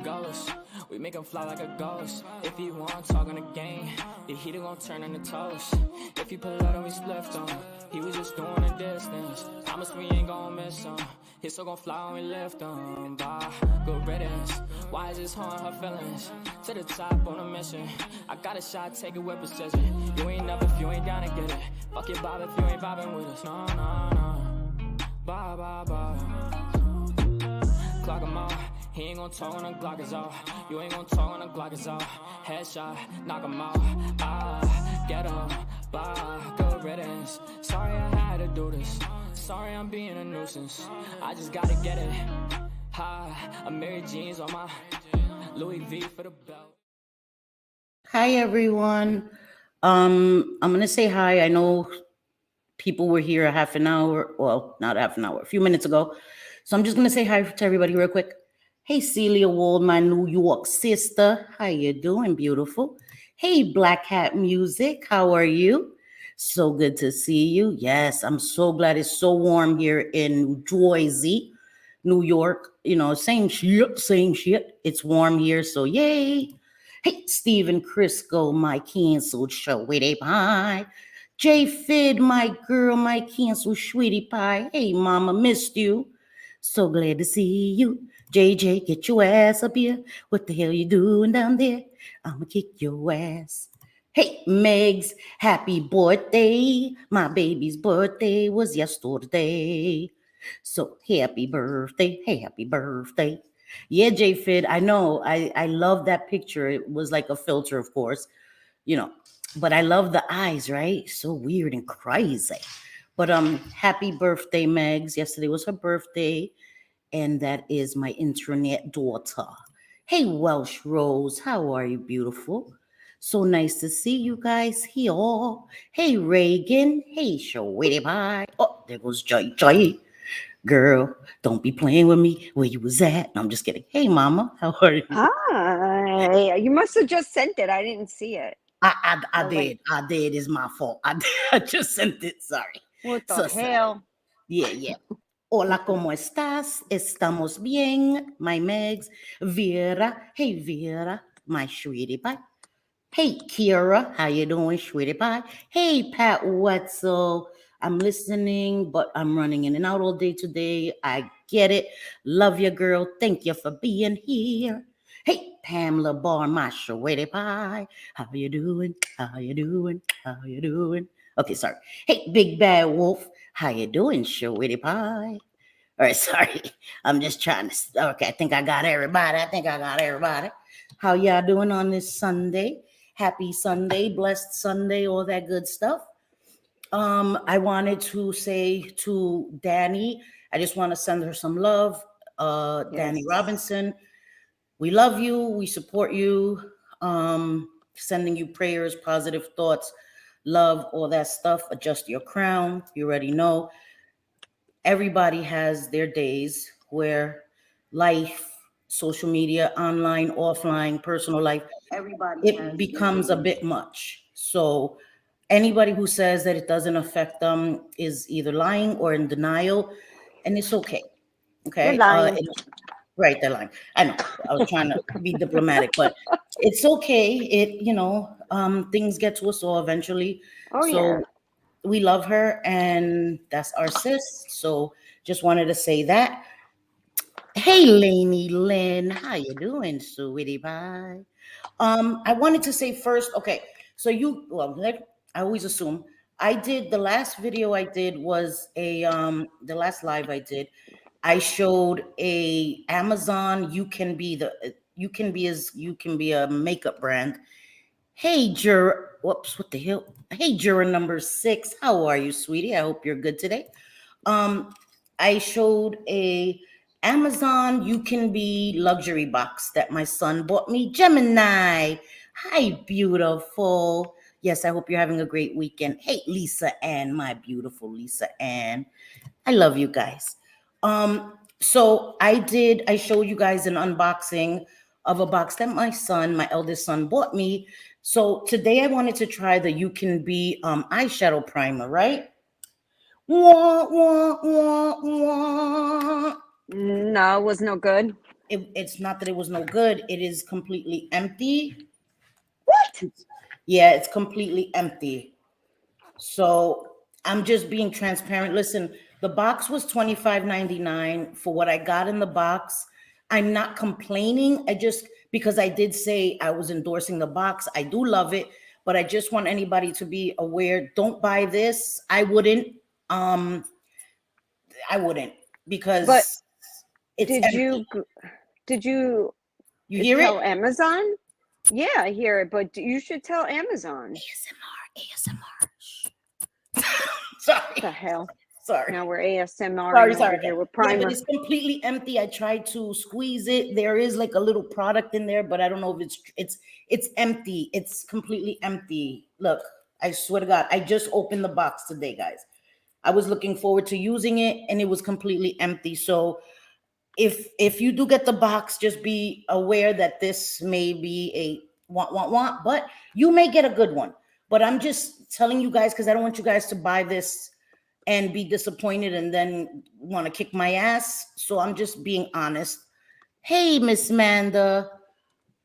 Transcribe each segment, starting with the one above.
ghost. We make him fly like a ghost. If he want talking the game, the heater gon' turn into toast. If he pull out and we split on, he was just doing a distance. Promise we ain't gon' miss him. His soul gon' fly when we lift him. Bye, good riddance. Why is this haunting her feelings? To the top on a mission. I got a shot, take it with precision. You ain't never if you ain't down to get it. Fuck your vibe if you ain't vibing with us. No, no, no. Bye, bye, bye. Clock him out. He ain't gon' talk when the Glock is off. You ain't gon' talk when the Glock is off. Headshot, knock him out. Ah, get him. Bye, good riddance. Sorry I had to do this. Sorry I'm being a nuisance. I just gotta get it. Hi, I'm Mary Jeans on my Louis V for the belt. Hi everyone. I'm gonna say hi. I know people were here a half an hour, well, not half an hour, a few minutes ago. So I'm just gonna say hi to everybody real quick. Hey Celia Wald, my New York sister. How you doing, beautiful? Hey Black Hat Music, how are you? So good to see you. Yes, I'm so glad it's so warm here in New Jersey, New York. You know, same shit, same shit. It's warm here, so yay. Hey, Stephen Crisco, my canceled sweetie pie. J Fid, my girl, my canceled sweetie pie. Hey, mama, missed you. So glad to see you. JJ, get your ass up here. What the hell you doing down there? I'ma kick your ass. Hey, Megs, happy birthday. My baby's birthday was yesterday. So happy birthday. Hey, happy birthday. Yeah, J Fid, I know. I love that picture. It was like a filter, of course, you know. But I love the eyes, right? So weird and crazy. But happy birthday, Megs. Yesterday was her birthday, and that is my internet daughter. Hey, Welsh Rose, how are you, beautiful? So nice to see you guys here. Hey, Reagan. Hey, Shawitty Pie. Oh, there goes Joy. Joy. Girl, don't be playing with me. Where you was at? No, I'm just kidding. Hey, Mama, how are you? Hi. You must have just sent it. I didn't see it. I The did. link. I did. It's my fault. I just sent it. Sorry. What the So sorry. hell? Yeah. Hola, ¿cómo estás? Estamos bien, my Megs. Vera, hey Vera, my sweetie pie. Hey Kira, how you doing, sweetie pie? Hey Pat Wetzel, I'm listening, but I'm running in and out all day today. I get it. Love you, girl. Thank you for being here. Hey Pamela Bar, my sweetie pie. How you doing? How you doing? How you doing? Okay, sorry. Hey Big Bad Wolf, how you doing, sweetie pie? All right, sorry. I'm just trying to. Okay, I think I got everybody. How y'all doing on this Sunday? Happy Sunday, blessed Sunday, all that good stuff. I wanted to say to Danny, I just want to send her some love. Danny Yes. Robinson, we love you. We support you. Sending you prayers, positive thoughts, love, all that stuff. Adjust your crown. You already know everybody has their days where life, social media, online, offline, personal life, it becomes a bit much. So anybody who says that it doesn't affect them is either lying or in denial, and it's okay. They're Okay. lying. Right, they're lying. I know. I was trying to be diplomatic, but it's okay. Things get to us all eventually. Oh yeah. So we love her, and that's our sis. So just wanted to say that. Hey, Lainey Lynn, how you doing, sweetie pie? I wanted to say first, okay, so I always assume I did the last video I did was the last live I did. I showed a Amazon. You can be a makeup brand. Hey, whoops, what the hell? Hey, juror number 6, how are you, sweetie? I hope you're good today. I showed a Amazon You Can Be luxury box that my son bought me. Gemini, hi, beautiful. Yes, I hope you're having a great weekend. Hey, Lisa Ann, my beautiful Lisa Ann. I love you guys. So I showed you guys an unboxing of a box that my eldest son, bought me. So today I wanted to try the You Can Be eyeshadow primer, right? Wah, wah, wah, wah. No, it was no good. it's not that it was no good. It is completely empty. What? Yeah, it's completely empty. So I'm just being transparent. Listen, the box was $25.99 for what I got in the box. I'm not complaining. I just, because I did say I was endorsing the box, I do love it, but I just want anybody to be aware. Don't buy this. I wouldn't. Um, I wouldn't because But it's did empty. you You hear tell it? Amazon? Yeah, I hear it, but you should tell Amazon. ASMR. What the Sorry. hell? Sorry. Now we're ASMR Sorry, over sorry. here with Yeah, primer. but it's completely empty. I tried to squeeze it. There is like a little product in there, but I don't know if it's empty. It's completely empty. Look, I swear to God, I just opened the box today, guys. I was looking forward to using it, and it was completely empty. So if you do get the box, just be aware that this may be a want, but you may get a good one. But I'm just telling you guys because I don't want you guys to buy this and be disappointed and then want to kick my ass. So I'm just being honest. Hey, Miss Manda.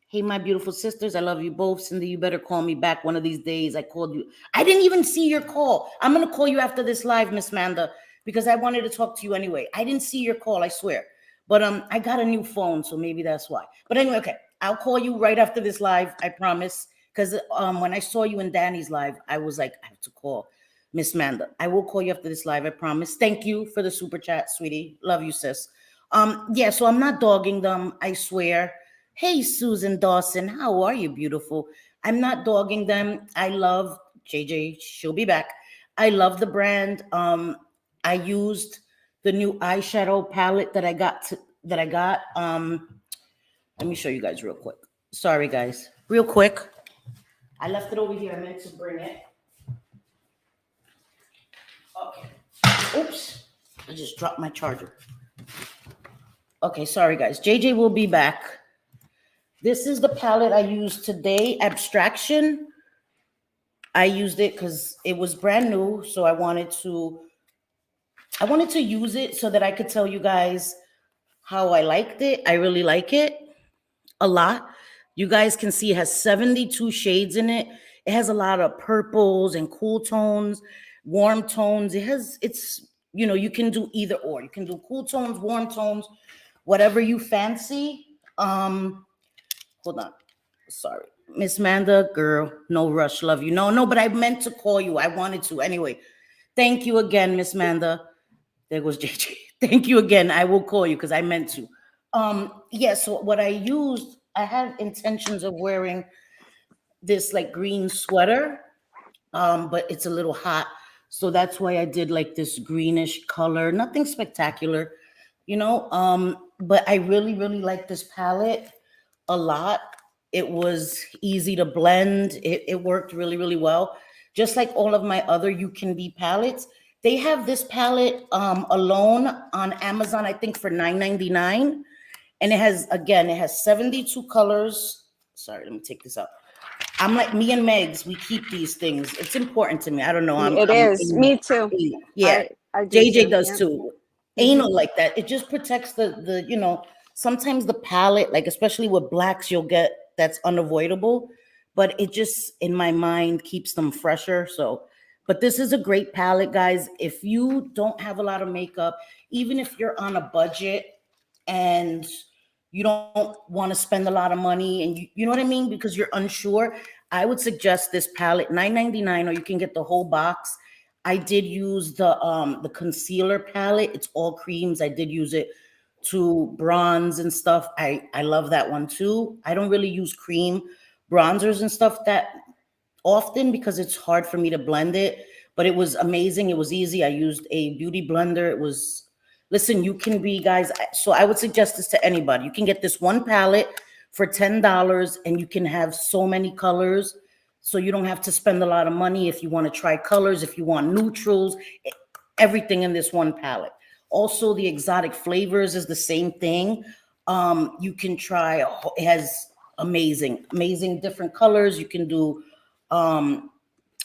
Hey, my beautiful sisters. I love you both. Cindy, you better call me back one of these days. I called you. I didn't even see your call. I'm going to call you after this live, Miss Manda, because I wanted to talk to you anyway. I didn't see your call, I swear. But I got a new phone, so maybe that's why. But anyway, okay. I'll call you right after this live, I promise. Because when I saw you in Danny's live, I was like, I have to call Miss Manda. I will call you after this live, I promise. Thank you for the super chat, sweetie. Love you, sis. Yeah, so I'm not dogging them, I swear. Hey, Susan Dawson, how are you, beautiful? I'm not dogging them. I love JJ. She'll be back. I love the brand. I used the new eyeshadow palette that I got. Let me show you guys real quick. Sorry, guys. Real quick. I left it over here. I meant to bring it. Okay. Oops. I just dropped my charger. Okay, sorry, guys. JJ will be back. This is the palette I used today, Abstraction. I used it because it was brand new, so I wanted to use it so that I could tell you guys how I liked it. I really like it a lot. You guys can see it has 72 shades in it. It has a lot of purples and cool tones, warm tones. It's you can do either or. You can do cool tones, warm tones, whatever you fancy. Hold on. Sorry. Miss Manda, girl, no rush, love you. No, but I meant to call you. I wanted to. Anyway, thank you again, Miss Manda. There goes JJ. Thank you again. I will call you because I meant to. Yeah, so what I used, I had intentions of wearing this like green sweater, but it's a little hot. So that's why I did like this greenish color. Nothing spectacular, but I really, really like this palette a lot. It was easy to blend. It worked really, really well. Just like all of my other You Can Be palettes. They have this palette alone on Amazon, I think for $9.99. And it has 72 colors. Sorry, let me take this out. I'm like me and Megs, we keep these things. It's important to me. I don't know. It is. Me too. Yeah. I do JJ too. does Yep. too. Anal like that. It just protects the sometimes the palette, like especially with blacks, you'll get that's unavoidable, but it just in my mind keeps them fresher. So, but this is a great palette, guys. If you don't have a lot of makeup, even if you're on a budget and you don't want to spend a lot of money and you know what I mean, because you're unsure, I would suggest this palette, $9.99, or you can get the whole box. I did use the concealer palette. It's all creams. I did use it to bronze and stuff. I love that one too. I don't really use cream bronzers and stuff that often because it's hard for me to blend it, but it was amazing. It was easy. I used a beauty blender. Listen, You Can Be, guys. So I would suggest this to anybody. You can get this one palette for $10 and you can have so many colors. So you don't have to spend a lot of money if you want to try colors, if you want neutrals, everything in this one palette. Also, the exotic flavors is the same thing. You can try, it has amazing different colors. You can do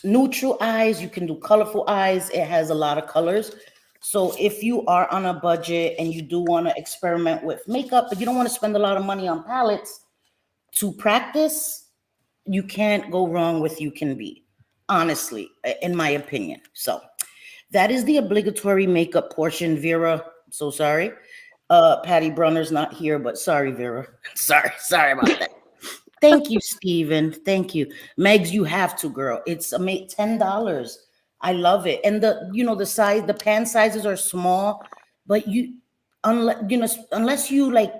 neutral eyes, you can do colorful eyes. It has a lot of colors. So if you are on a budget and you do want to experiment with makeup, but you don't want to spend a lot of money on palettes to practice, you can't go wrong with You Can Be, honestly, in my opinion. So that is the obligatory makeup portion. Vera, so sorry. Patty Brunner's not here, but sorry, Vera. Sorry about that. Thank you, Steven. Thank you. Megs, you have to, girl. It's $10. I love it. And the size, the pan sizes are small, but unless you like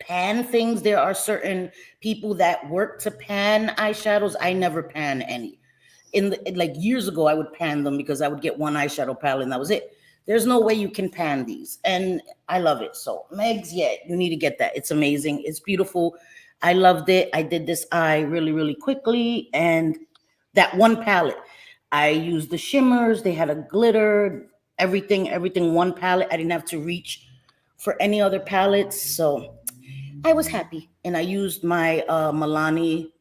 pan things, there are certain people that work to pan eyeshadows. I never pan any. Like years ago, I would pan them because I would get one eyeshadow palette and that was it. There's no way you can pan these. And I love it. So Megs, yeah, you need to get that. It's amazing. It's beautiful. I loved it. I did this eye really, really quickly. And that one palette, I used the shimmers. They had a glitter, everything, one palette. I didn't have to reach for any other palettes. So I was happy. And I used my Milani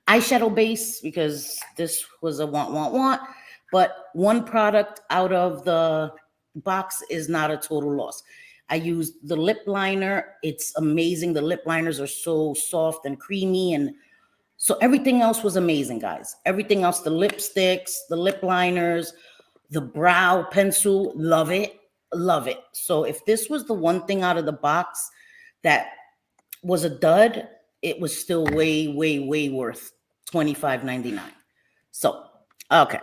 eyeshadow base because this was a want. But one product out of the box is not a total loss. I used the lip liner. It's amazing. The lip liners are so soft and creamy. And so everything else was amazing, guys. Everything else, the lipsticks, the lip liners, the brow pencil, love it. Love it. So if this was the one thing out of the box that was a dud, it was still way, way, way worth $25.99. So, okay.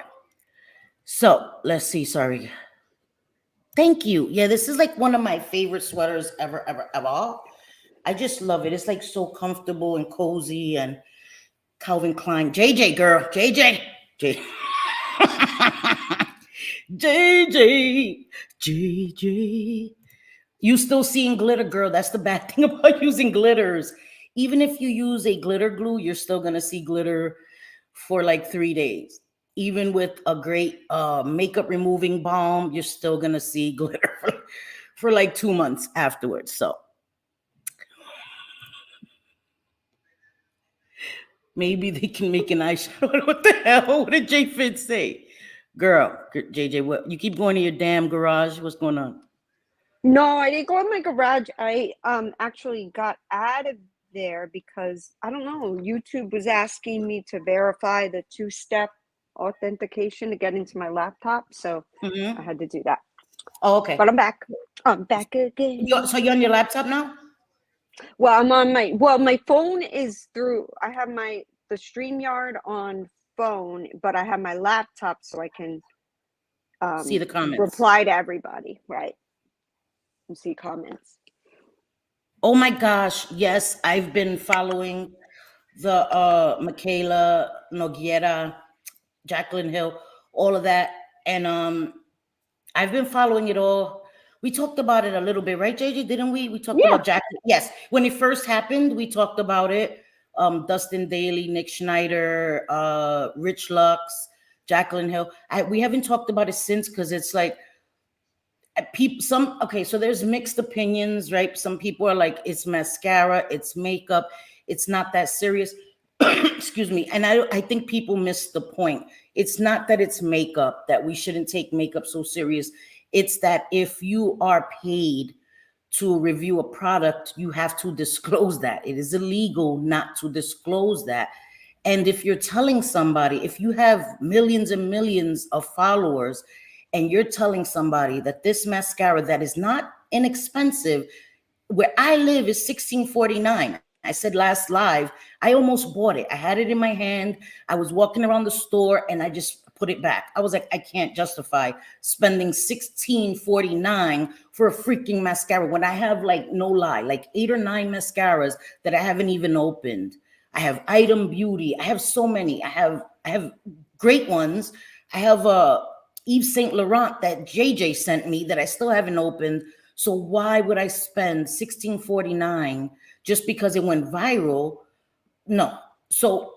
So let's see. Sorry. Thank you. Yeah, this is like one of my favorite sweaters ever. I just love it. It's like so comfortable and cozy and Calvin Klein. JJ, girl. JJ. JJ. You still seeing glitter, girl. That's the bad thing about using glitters. Even if you use a glitter glue, you're still going to see glitter for like 3 days. Even with a great makeup removing balm, you're still going to see glitter for like 2 months afterwards. So maybe they can make an eyeshadow. What the hell? What did J-Fit say? Girl, JJ, what? You keep going to your damn garage. What's going on? No, I didn't go in my garage. I actually got out of there because, I don't know, YouTube was asking me to verify the 2-step authentication to get into my laptop, so I had to do that. Oh, okay. But I'm back again. So you're on your laptop now? Well, I'm on my phone is through, I have the StreamYard on phone, but I have my laptop so I can see the comments, reply to everybody, right, and see comments. Oh my gosh, yes, I've been following the Michaela Noguera, Jaclyn Hill, all of that. And I've been following it all. We talked about it a little bit, right, JJ? Didn't we? We talked about Jaclyn. Yes, when it first happened, we talked about it. Dustin Daly, Nick Schneider, Rich Lux, Jaclyn Hill. We haven't talked about it since because it's like people. So there's mixed opinions, right? Some people are like, it's mascara, it's makeup, it's not that serious. Excuse me. And I think people miss the point. It's not that it's makeup, that we shouldn't take makeup so serious. It's that if you are paid to review a product, you have to disclose that. It is illegal not to disclose that. And if you're telling somebody, if you have millions and millions of followers, and you're telling somebody that this mascara that is not inexpensive, where I live is $16.49. I said last live, I almost bought it. I had it in my hand. I was walking around the store and I just put it back. I was like, I can't justify spending $16.49 for a freaking mascara when I have, like, no lie, like 8 or 9 mascaras that I haven't even opened. I have Item Beauty. I have so many. I have great ones. I have Yves Saint Laurent that JJ sent me that I still haven't opened. So why would I spend $16.49 just because it went viral? No. So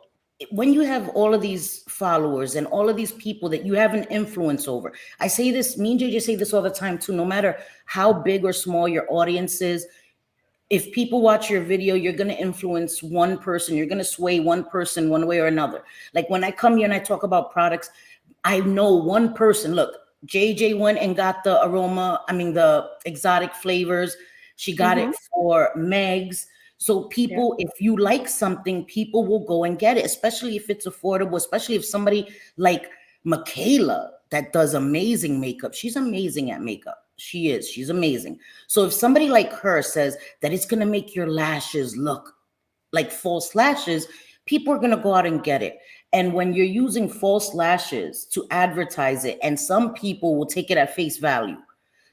when you have all of these followers and all of these people that you have an influence over, I say this, me and JJ say this all the time too, no matter how big or small your audience is, if people watch your video, you're going to influence one person. You're going to sway one person one way or another. Like when I come here and I talk about products, I know one person. Look, JJ went and got the the exotic flavors. She got it Mm-hmm. for Meg's. So Yeah. people, if you like something, people will go and get it, especially if it's affordable, especially if somebody like Michaela that does amazing makeup. She's amazing at makeup. She is. She's amazing. So if somebody like her says that it's going to make your lashes look like false lashes, people are going to go out and get it. And when you're using false lashes to advertise it, and some people will take it at face value,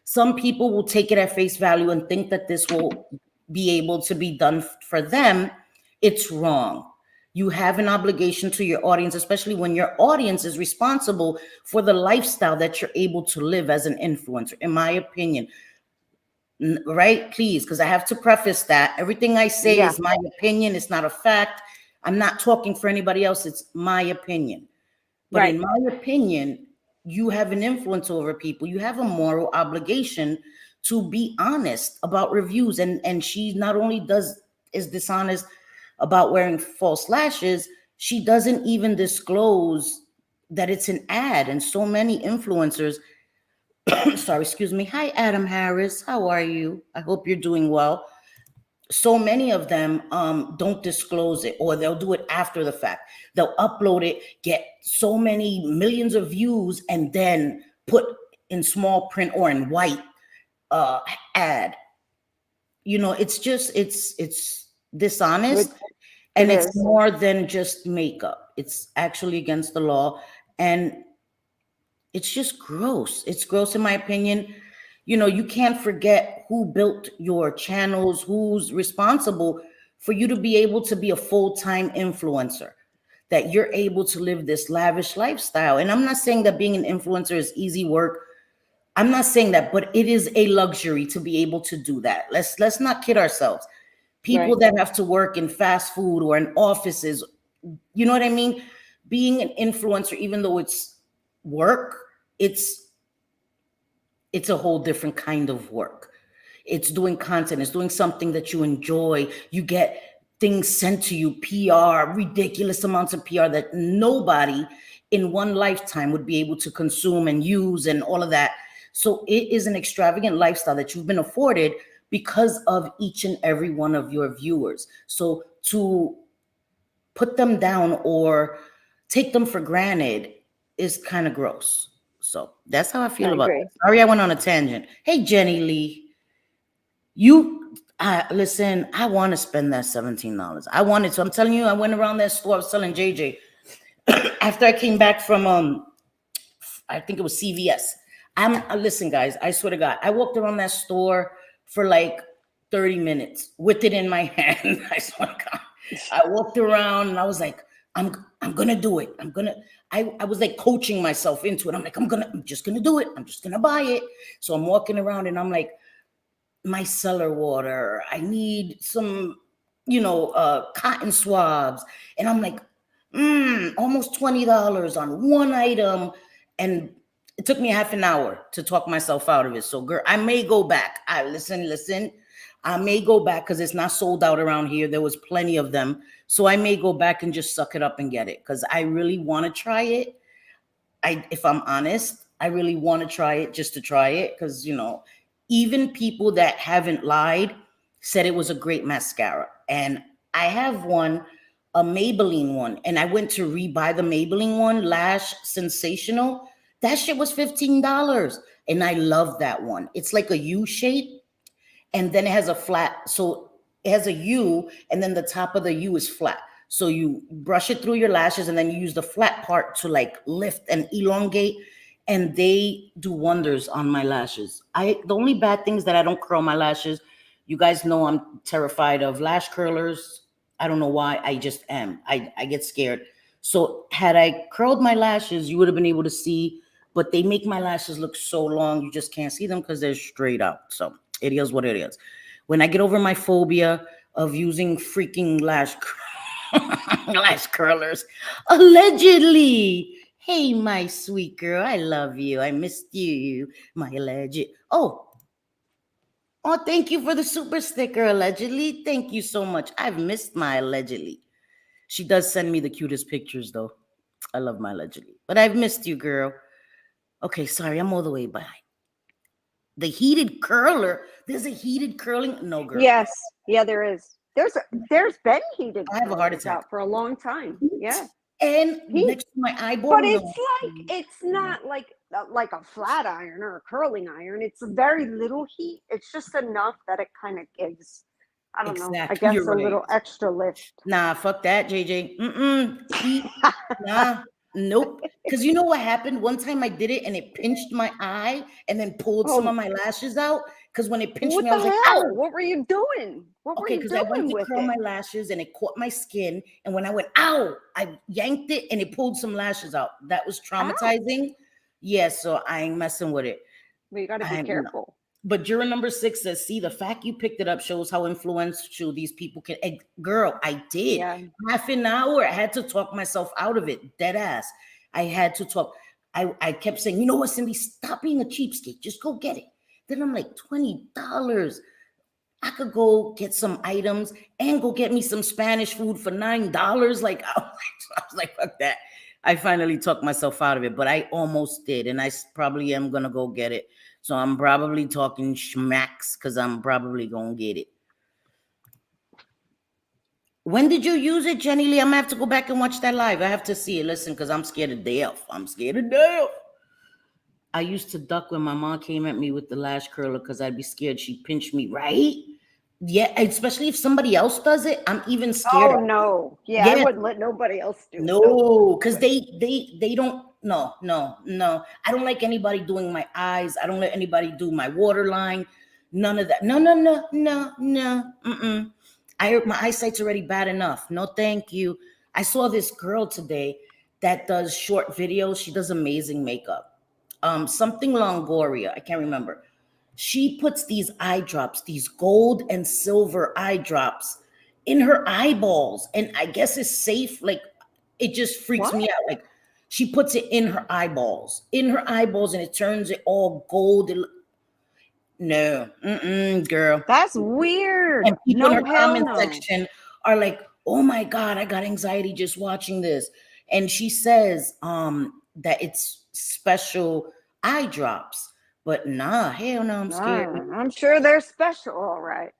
some people will take it at face value and think that this will be able to be done for them. It's wrong. You have an obligation to your audience, especially when your audience is responsible for the lifestyle that you're able to live as an influencer, in my opinion. Right? Please, because I have to preface that everything I say Yeah. is my opinion. It's not a fact. I'm not talking for anybody else. It's my opinion. But Right. in my opinion, you have an influence over people. You have a moral obligation to be honest about reviews. And she not only is dishonest about wearing false lashes, she doesn't even disclose that it's an ad. And so many influencers, sorry, excuse me. Hi, Adam Harris. How are you? I hope you're doing well. So many of them don't disclose it, or they'll do it after the fact. They'll upload it, get so many millions of views, and then put in small print or in white ad. It's dishonest, and It it's is. more than just makeup. It's actually against the law, and it's just gross. It's gross in my opinion. You can't forget who built your channels, who's responsible for you to be able to be a full-time influencer, that you're able to live this lavish lifestyle. And I'm not saying that being an influencer is easy work. I'm not saying that, but it is a luxury to be able to do that. Let's not kid ourselves. People Right. that have to work in fast food or in offices, you know what I mean? Being an influencer, even though it's work, it's a whole different kind of work. It's doing content, it's doing something that you enjoy. You get things sent to you, PR, ridiculous amounts of PR that nobody in one lifetime would be able to consume and use and all of that. So it is an extravagant lifestyle that you've been afforded because of each and every one of your viewers. So to put them down or take them for granted is kind of gross. So that's how I feel I about agree. that. Sorry, I went on a tangent. Hey, Jenny Lee, listen. I want to spend that $17. I wanted to. I'm telling you, I went around that store. I was selling JJ after I came back from I think it was CVS. Listen, guys. I swear to God, I walked around that store for like 30 minutes with it in my hand. I swear to God. I walked around and I was like, I'm gonna do it. I was like coaching myself into it. I'm like, I'm just gonna do it. I'm just gonna buy it. So I'm walking around and I'm like, my cellar water. I need some, cotton swabs. And I'm like, almost $20 on one item. And it took me half an hour to talk myself out of it. So, girl, I may go back. Listen. I may go back because it's not sold out around here. There was plenty of them. So I may go back and just suck it up and get it because I really want to try it. If I'm honest, I really want to try it just to try it because, even people that haven't lied said it was a great mascara. And I have one, a Maybelline one, and I went to rebuy the Maybelline one, Lash Sensational. That shit was $15. And I love that one. It's like a U shape, and then it has a flat, so it has a U, and then the top of the U is flat. So you brush it through your lashes, and then you use the flat part to like lift and elongate, and they do wonders on my lashes. The only bad thing is that I don't curl my lashes. You guys know I'm terrified of lash curlers. I don't know why. I just am. I get scared. So had I curled my lashes, you would have been able to see, but they make my lashes look so long, you just can't see them because they're straight out. So it is what it is. When I get over my phobia of using freaking lash curlers, allegedly. Hey, my sweet girl, I love you. I missed you, my alleged. Oh, thank you for the super sticker, allegedly. Thank you so much. I've missed my allegedly. She does send me the cutest pictures, though. I love my allegedly. But I've missed you, girl. Okay, sorry, I'm all the way behind. The heated curler. There's a heated curling. No, girl. Yes. Yeah, there is. There's been heated I have a heart curlers attack. out for a long time. Yeah. And Heat. next to my eyeball. But No. it's not like a flat iron or a curling iron. It's very little heat. It's just enough that it kind of gives, I don't know, I Exactly, guess you're a right. little extra lift. Nah, fuck that, JJ. Heat. Nah, nope. Because you know what happened? One time I did it and it pinched my eye and then pulled some Oh. of my lashes out. Because when it pinched What me, I the was like, hell? ow. What were you doing? What were Okay, you because I went doing to with curl it? my lashes and it caught my skin. And when I went, ow, I yanked it and it pulled some lashes out. That was traumatizing. Yeah, so I ain't messing with it. Well, you got to be No. careful. But juror number 6 says, see, the fact you picked it up shows how influential these people can. Girl, I did. Yeah. Half an hour. I had to talk myself out of it. Dead ass. I had to talk. I kept saying, you know what, Cindy, stop being a cheapskate. Just go get it. Then I'm like, $20. I could go get some items and go get me some Spanish food for $9. Like, I was like, fuck that. I finally talked myself out of it, but I almost did. And I probably am going to go get it. So I'm probably talking schmacks because I'm probably going to get it. When did you use it, Jenny Lee? I'm going to have to go back and watch that live. I have to see it. Listen, because I'm scared of death. I'm scared of death. I used to duck when my mom came at me with the lash curler because I'd be scared she'd pinch me, right? Yeah, especially if somebody else does it, I'm even scared. Oh no. Yeah, I wouldn't let nobody else do it. No, because they don't. No. I don't like anybody doing my eyes. I don't let anybody do my waterline. None of that. No. My eyesight's already bad enough. No, thank you. I saw this girl today that does short videos. She does amazing makeup. Something Longoria. I can't remember. She puts these eye drops, these gold and silver eye drops in her eyeballs. And I guess it's safe. Like, it just freaks me out. Like, she puts it in her eyeballs, and it turns it all gold. No, girl. That's weird. And people in her comment no. section are like, oh my God, I got anxiety just watching this. And she says that it's special eye drops. But nah, hell no, I'm scared. I'm sure they're special, all right.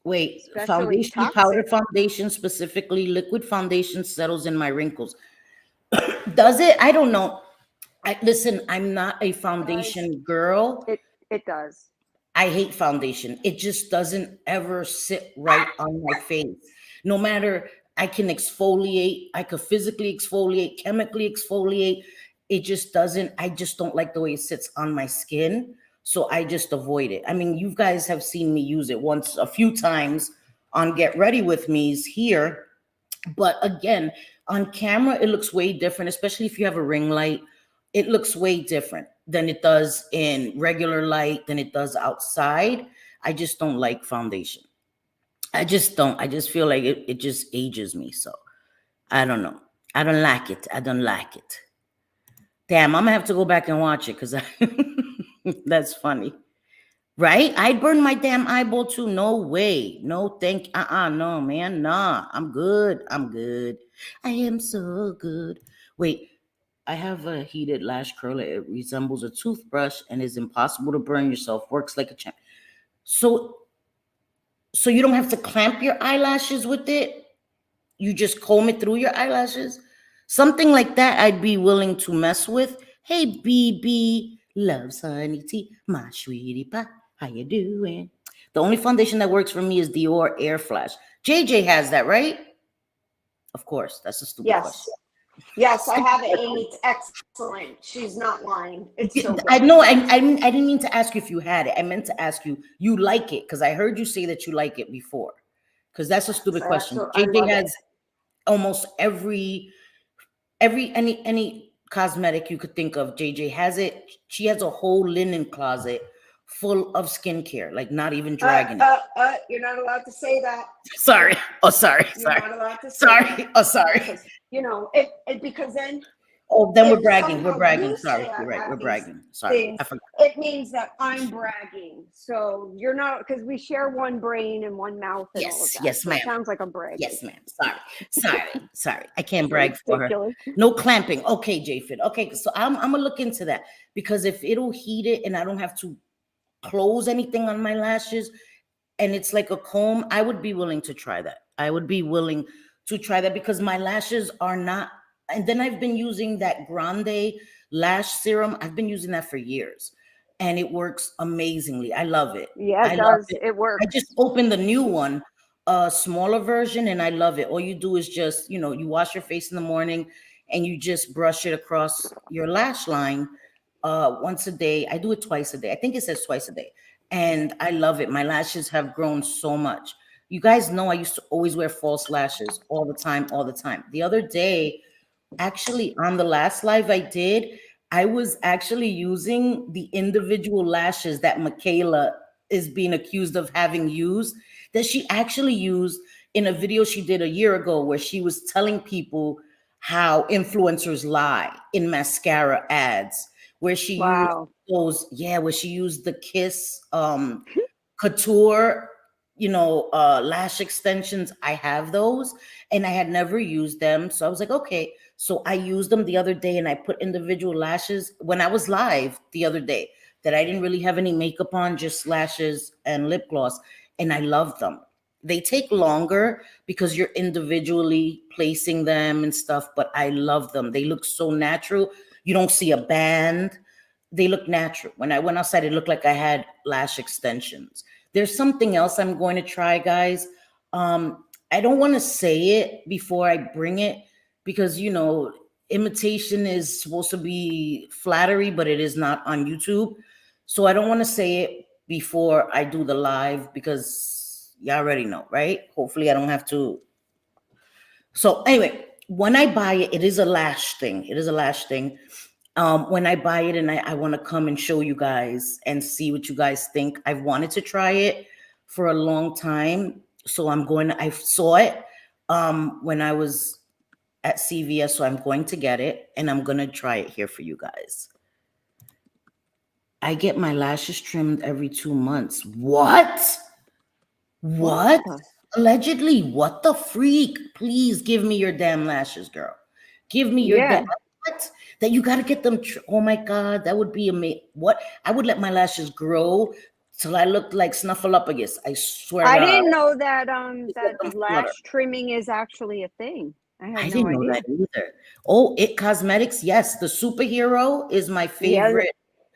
Wait, Especially foundation, toxic. powder foundation, specifically liquid foundation settles in my wrinkles. Does it? I don't know. Listen, I'm not a foundation girl. It does. I hate foundation. It just doesn't ever sit right on my face. No matter, I can exfoliate, I could physically exfoliate, chemically exfoliate. It just doesn't, I just don't like the way it sits on my skin. So I just avoid it. I mean, you guys have seen me use it a few times on Get Ready With Me's here. But again, on camera, it looks way different, especially if you have a ring light. It looks way different than it does in regular light, than it does outside. I just don't like foundation. I just don't. I just feel like it just ages me. So I don't know. I don't like it. Damn, I'm gonna have to go back and watch it because that's funny. Right? I'd burn my damn eyeball too. No way. No, no, man. Nah, I'm good. I am so good. Wait, I have a heated lash curler. It resembles a toothbrush and is impossible to burn yourself. Works like a champ. So you don't have to clamp your eyelashes with it? You just comb it through your eyelashes? Something like that I'd be willing to mess with. Hey, BB, loves honey tea, my sweetie pie. How you doing? The only foundation that works for me is Dior Air Flash. JJ has that, right? Of course. That's a stupid question. Yes, I have it, and it's excellent. She's not lying. It's so good. I know. I didn't mean to ask you if you had it. I meant to ask you like it, because I heard you say that you like it before. Because that's a stupid question. JJ has almost any cosmetic you could think of. JJ has it. She has a whole linen closet full of skincare, like not even dragging it. You're not allowed to say that. Sorry. Oh, sorry. You're not allowed to say sorry. that. Oh, sorry. Because, because then Oh, then we're if bragging. We're somehow bragging. you Sorry, say I you're right. have We're these bragging. Sorry, things, I forgot. it means that I'm bragging. So you're not, because we share one brain and one mouth and all of Yes, that. yes, So it ma'am. sounds like I'm bragging. Yes, ma'am. Sorry. I can't brag for her. Ridiculous. No clamping. Okay, Japhid. Okay, so I'm gonna look into that because if it'll heat it and I don't have to close anything on my lashes and it's like a comb, I would be willing to try that. I would be willing to try that because my lashes are not. And then I've been using that Grande lash serum. I've been using that for years and it works amazingly. I love it. Yeah, I it love does. it. It works. I just opened the new one, a smaller version, and I love it. All you do is just, you wash your face in the morning and you just brush it across your lash line once a day. I do it twice a day. I think it says twice a day. And I love it. My lashes have grown so much. You guys know I used to always wear false lashes all the time, all the time. The other day, actually, on the last live I did, I was actually using the individual lashes that Michaela is being accused of having used, that she actually used in a video she did a year ago where she was telling people how influencers lie in mascara ads, where she used Wow. where she used the Kiss Couture, lash extensions. I have those and I had never used them. So I was like, okay. So I used them the other day and I put individual lashes when I was live the other day that I didn't really have any makeup on, just lashes and lip gloss. And I love them. They take longer because you're individually placing them and stuff, but I love them. They look so natural. You don't see a band. They look natural. When I went outside, it looked like I had lash extensions. There's something else I'm going to try, guys. I don't want to say it before I bring it because, imitation is supposed to be flattery, but it is not on YouTube. So I don't want to say it before I do the live because you already know, right? Hopefully I don't have to. So anyway, when I buy it, it is a lash thing. It is a lash thing. When I buy it and I want to come and show you guys and see what you guys think. I've wanted to try it for a long time. So I saw it when I was at CVS. So I'm going to get it and I'm going to try it here for you guys. I get my lashes trimmed every 2 months. What? Allegedly, what the freak? Please give me your damn lashes, girl. Give me your damn. What? That you got to get them. Oh my God, that would be amazing. What? I would let my lashes grow till I looked like Snuffleupagus. I swear. I didn't know that that lash trimming is actually a thing. I didn't know that either. Oh, It Cosmetics. Yes, the superhero is my favorite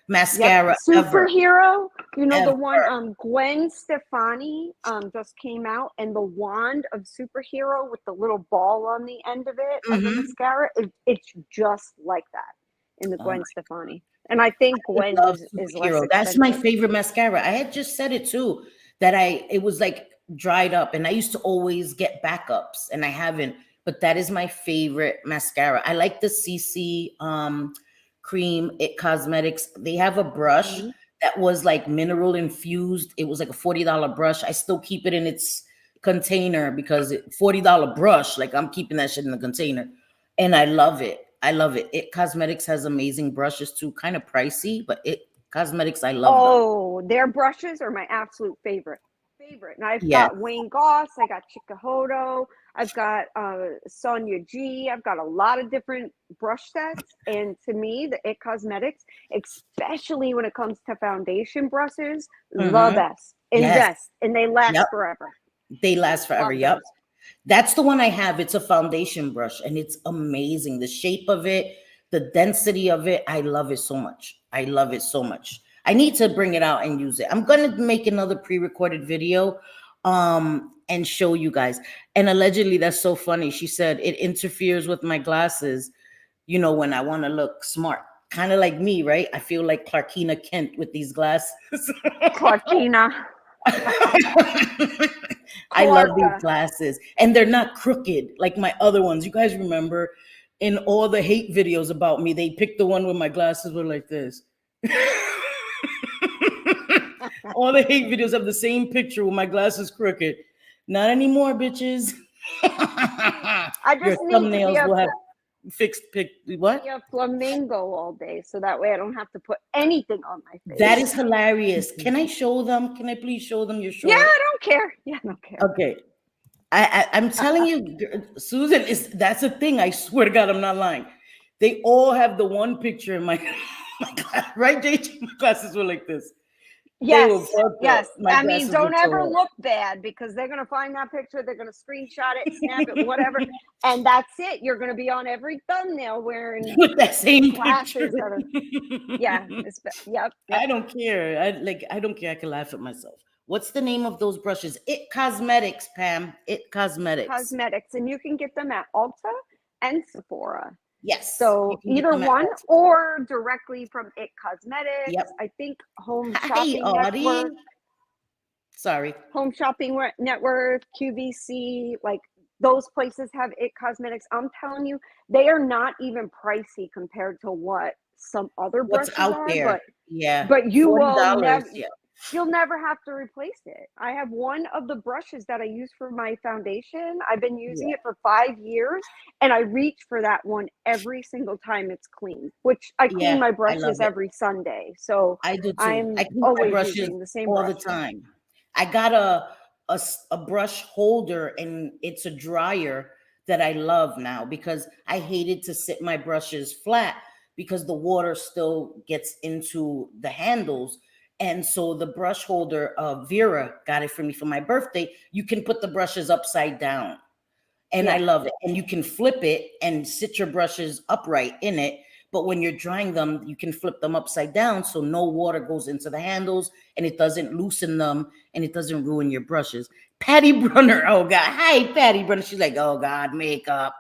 mascara ever. Superhero. The one Gwen Stefani just came out, and the wand of superhero with the little ball on the end of it of the mascara. It's just like that in the Gwen Stefani. And I think Gwen is less expensive. That's my favorite mascara. I had just said it too, that it was like dried up, and I used to always get backups, and I haven't. But that is my favorite mascara. I like the CC cream, It Cosmetics. They have a brush that was like mineral infused. It was like a $40 brush. I still keep it in its container because $40 brush, like I'm keeping that shit in the container. And I love it. I love it. It Cosmetics has amazing brushes too, kind of pricey, but It Cosmetics, I love them. Oh, their brushes are my absolute favorite. And I've got Wayne Goss, I got Chikuhodo, I've got Sonia G. I've got a lot of different brush sets. And to me, the It Cosmetics, especially when it comes to foundation brushes, the best. Invest. And they last forever. They last forever. Yep. That's the one I have. It's a foundation brush and it's amazing. The shape of it, the density of it. I love it so much. I love it so much. I need to bring it out and use it. I'm going to make another pre-recorded video and show you guys. And allegedly, that's so funny. She said it interferes with my glasses, when I want to look smart. Kind of like me, right? I feel like Clarkina Kent with these glasses. Clarkina. I love these glasses. And they're not crooked like my other ones. You guys remember in all the hate videos about me, they picked the one where my glasses were like this. All the hate videos have the same picture with my glasses crooked. Not anymore, bitches. I just Your thumbnails will have what? Be a flamingo all day, so that way I don't have to put anything on my face. That is hilarious. Can I show them? Can I please show them your short? Yeah, I don't care. Yeah, I don't care. Okay. I'm telling you, Susan, that's a thing. I swear to God, I'm not lying. They all have the one picture in my class, right, JJ? My classes were like this. Yes, fucked yes. up. My I mean, glasses don't were ever tore up. look bad because they're gonna find that picture, they're gonna screenshot it, snap it, whatever, and that's it. You're gonna be on every thumbnail wearing With that same glasses picture. that are, yeah, yep. I don't care. I don't care. I can laugh at myself. What's the name of those brushes? It Cosmetics, Pam. It Cosmetics. Cosmetics, and you can get them at Ulta and Sephora. Yes. So you can get either them at one Ulta. or directly from It Cosmetics. Yep. I think Home Hey, Shopping Audie. Network, Sorry. Home Shopping Network, QVC, like those places have It Cosmetics. I'm telling you, they are not even pricey compared to what some other What's brushes out are. there? Yeah. But you will $40. never, Yeah. you'll never have to replace it. I have one of the brushes that I use for my foundation. I've been using it for 5 years, and I reach for that one every single time it's clean, which I clean Yeah, my I brushes love it. every Sunday. So I do too. I'm I clean my always brushes using the same all brush. the time. I got a brush holder, and it's a dryer that I love now because I hated to sit my brushes flat because the water still gets into the handles. And so the brush holder, Vera got it for me for my birthday. You can put the brushes upside down. And I Yeah. love it. And you can flip it and sit your brushes upright in it. But when you're drying them, you can flip them upside down so no water goes into the handles and it doesn't loosen them and it doesn't ruin your brushes. Patty Brunner, oh God. Hi, Patty Brunner. She's like, oh God, makeup.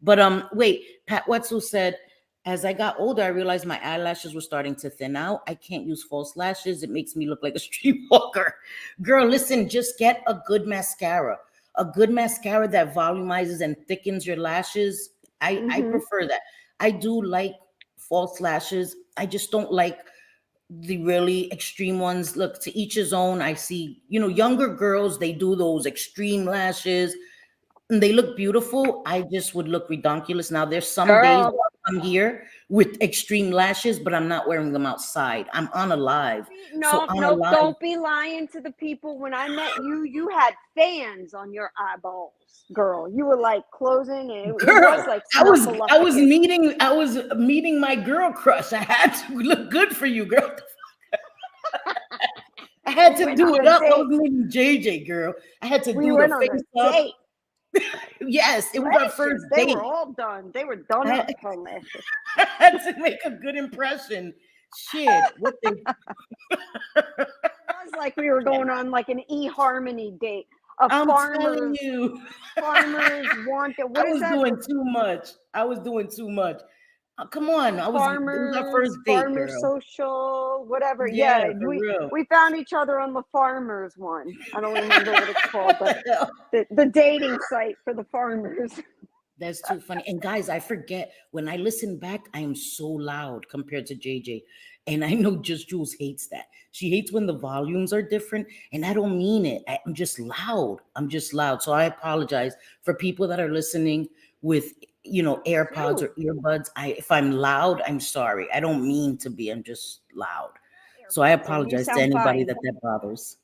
But wait, Pat Wetzel said, as I got older, I realized my eyelashes were starting to thin out. I can't use false lashes. It makes me look like a streetwalker. Girl, listen, just get a good mascara. A good mascara that volumizes and thickens your lashes. I prefer that. I do like false lashes. I just don't like the really extreme ones. Look, to each his own. I see, younger girls, they do those extreme lashes and they look beautiful. I just would look redonkulous. Now, there's some days Girl, I'm here with extreme lashes, but I'm not wearing them outside. I'm on a live. So on a no, live, don't be lying to the people. When I met you, you had fans on your eyeballs, girl. You were like closing, and it was like I was meeting my girl crush. I had to look good for you, girl. I had to do it up. I was meeting JJ, girl. I had to do the face up. Date. Yes, it was our first They date. were all done. They were done up for lashes. I had to make a good impression. Shit, what the? It was like we were going on like an eHarmony date. I'm telling you, farmers want it. I was doing too much. Oh, come on, it was our first date, Farmer girl. Social, whatever. Yeah, we found each other on the farmers one. I don't remember what it's called, but the dating site for the farmers. That's too funny. And guys, I forget when I listen back, I am so loud compared to JJ. And I know Just Jules hates that. She hates when the volumes are different. And I don't mean it. I'm just loud. So I apologize for people that are listening with, AirPods or earbuds. If I'm loud, I'm sorry. I don't mean to be. I'm just loud. So I apologize to anybody that bothers.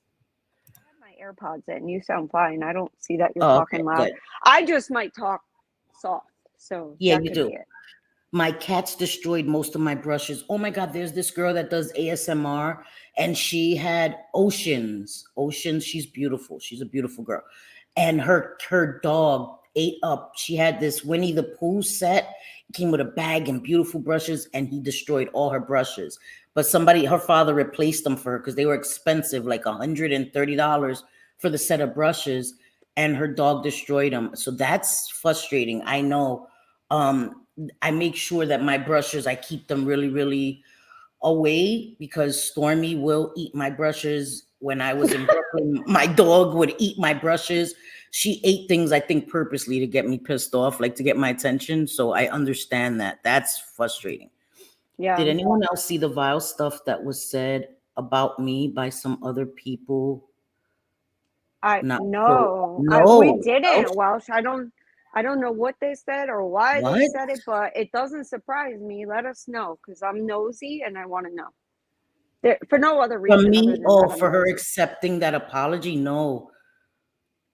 I have my AirPods in. You sound fine. I don't see that you're talking loud. Good. I just might talk soft. So yeah, you do. My cats destroyed most of my brushes. Oh my God, there's this girl that does ASMR and she had Oceans. She's beautiful. She's a beautiful girl. And her dog ate up. She had this Winnie the Pooh set. It came with a bag and beautiful brushes, and he destroyed all her brushes. But her father replaced them for her because they were expensive, like $130 for the set of brushes, and her dog destroyed them. So that's frustrating. I know. I make sure that my brushes, I keep them really, really away because Stormy will eat my brushes. When I was in Brooklyn, my dog would eat my brushes. She ate things, I think, purposely to get me pissed off, like to get my attention. So I understand that. That's frustrating. Yeah. Did anyone else see the vile stuff that was said about me by some other people? No, we didn't. Welsh, I I don't know what they said or why they What? said it, but it doesn't surprise me. Let us know, because I'm nosy and I want to know. For no other For reason other me, than oh, that I'm for her nosy. accepting that apology? No,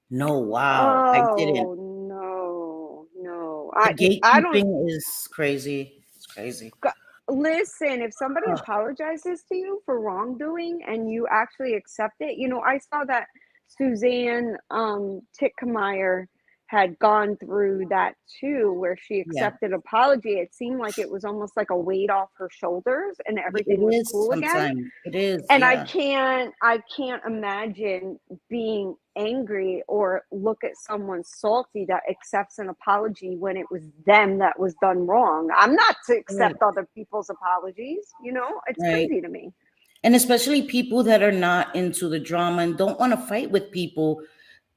no, wow. I didn't. Oh no, no. The I don't gatekeeping is crazy. It's crazy. Go- listen, if somebody Ugh, apologizes to you for wrongdoing and you actually accept it, I saw that Suzanne Titkemeyer had gone through that too, where she yeah. accepted apology. It seemed like it was almost like a weight off her shoulders and It everything was is cool again. sometimes. It is, And yeah. I can't imagine being angry or look at someone salty that accepts an apology when it was them that was done wrong. I'm not to Right, accept other people's apologies, it's right. crazy to me. And especially people that are not into the drama and don't want to fight with people,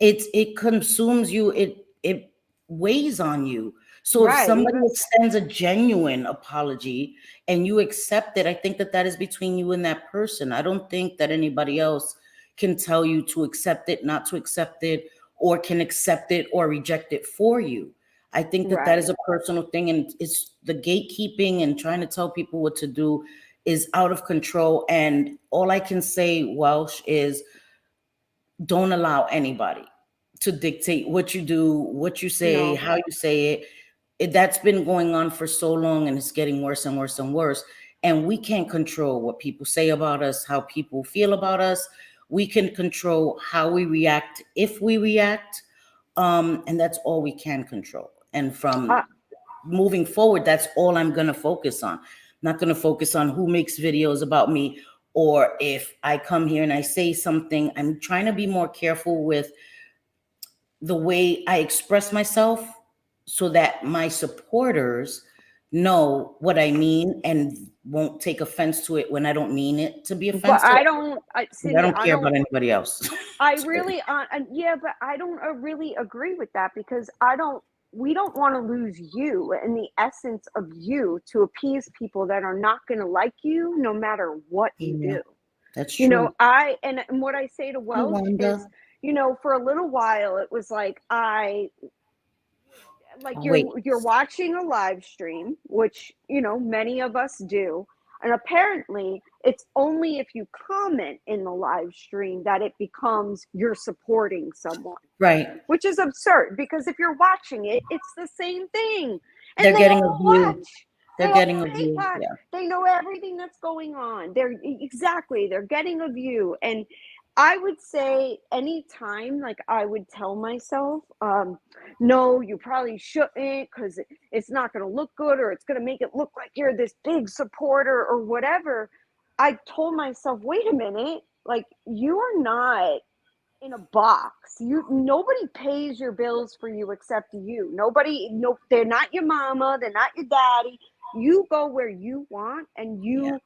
it consumes you, it weighs on you. So if Right. somebody Even extends a genuine apology and you accept it, I think that that is between you and that person. I don't think that anybody else can tell you to accept it, not to accept it, or can accept it or reject it for you. I think that that is right. a personal thing, and it's the gatekeeping and trying to tell people what to do is out of control. And all I can say, Welsh, is don't allow anybody to dictate what you do, what you say, No. how you say it. That's been going on for so long, and it's getting worse and worse and worse. And we can't control what people say about us, how people feel about us. We can control how we react if we react. And that's all we can control. And Uh, from moving forward, that's all I'm going to focus on. I'm not going to focus on who makes videos about me, or if I come here and I say something. I'm trying to be more careful with the way I express myself so that my supporters know what I mean and won't take offense to it when I don't mean it to be but offensive. I Cindy, don't care about anybody else. I It's crazy. really, yeah, but I don't really agree with that, because we don't want to lose you and the essence of you to appease people that are not going to like you no matter what you Yeah, do. that's true. And what I say to Hey, Welsh is, Wanda. for a little while, it was like, like Oh, wait. you're watching a live stream, which many of us do, and apparently it's only if you comment in the live stream that it becomes you're supporting someone, Right. which is absurd, because if you're watching it, it's the same thing, They're and they getting a all view. watch, they They're all getting a hate view. watch, Yeah. they know everything that's going on, they're getting a view. And I would say anytime, like, I would tell myself, no, you probably shouldn't, because it's not going to look good, or it's going to make it look like you're this big supporter or whatever. I told myself, wait a minute, like, you are not in a box. Nobody pays your bills for you except you. Nobody, no, they're not your mama, they're not your daddy. You go where you want, and Yeah.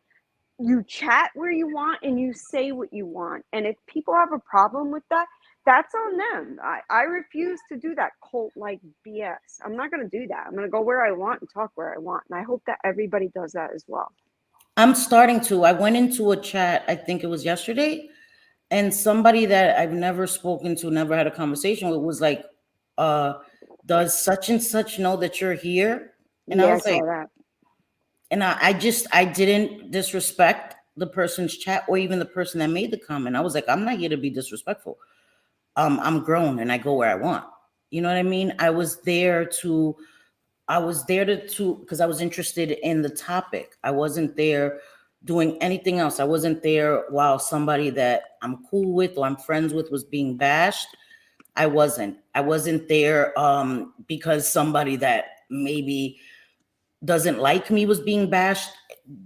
you chat where you want, and you say what you want. And if people have a problem with that, that's on them. I refuse to do that cult like BS. I'm not going to do that. I'm going to go where I want and talk where I want. And I hope that everybody does that as well. I'm starting to. I went into a chat, I think it was yesterday, and somebody that I've never spoken to, never had a conversation with, was like, uh, does such and such know that you're here? And I Yeah, I was like, saw that. and I didn't disrespect the person's chat or even the person that made the comment. I was like, I'm not here to be disrespectful. I'm grown and I go where I want. You know what I mean? I was there to because I was interested in the topic. I wasn't there doing anything else. I wasn't there while somebody that I'm cool with or I'm friends with was being bashed. I wasn't. I wasn't there because somebody that maybe doesn't like me was being bashed.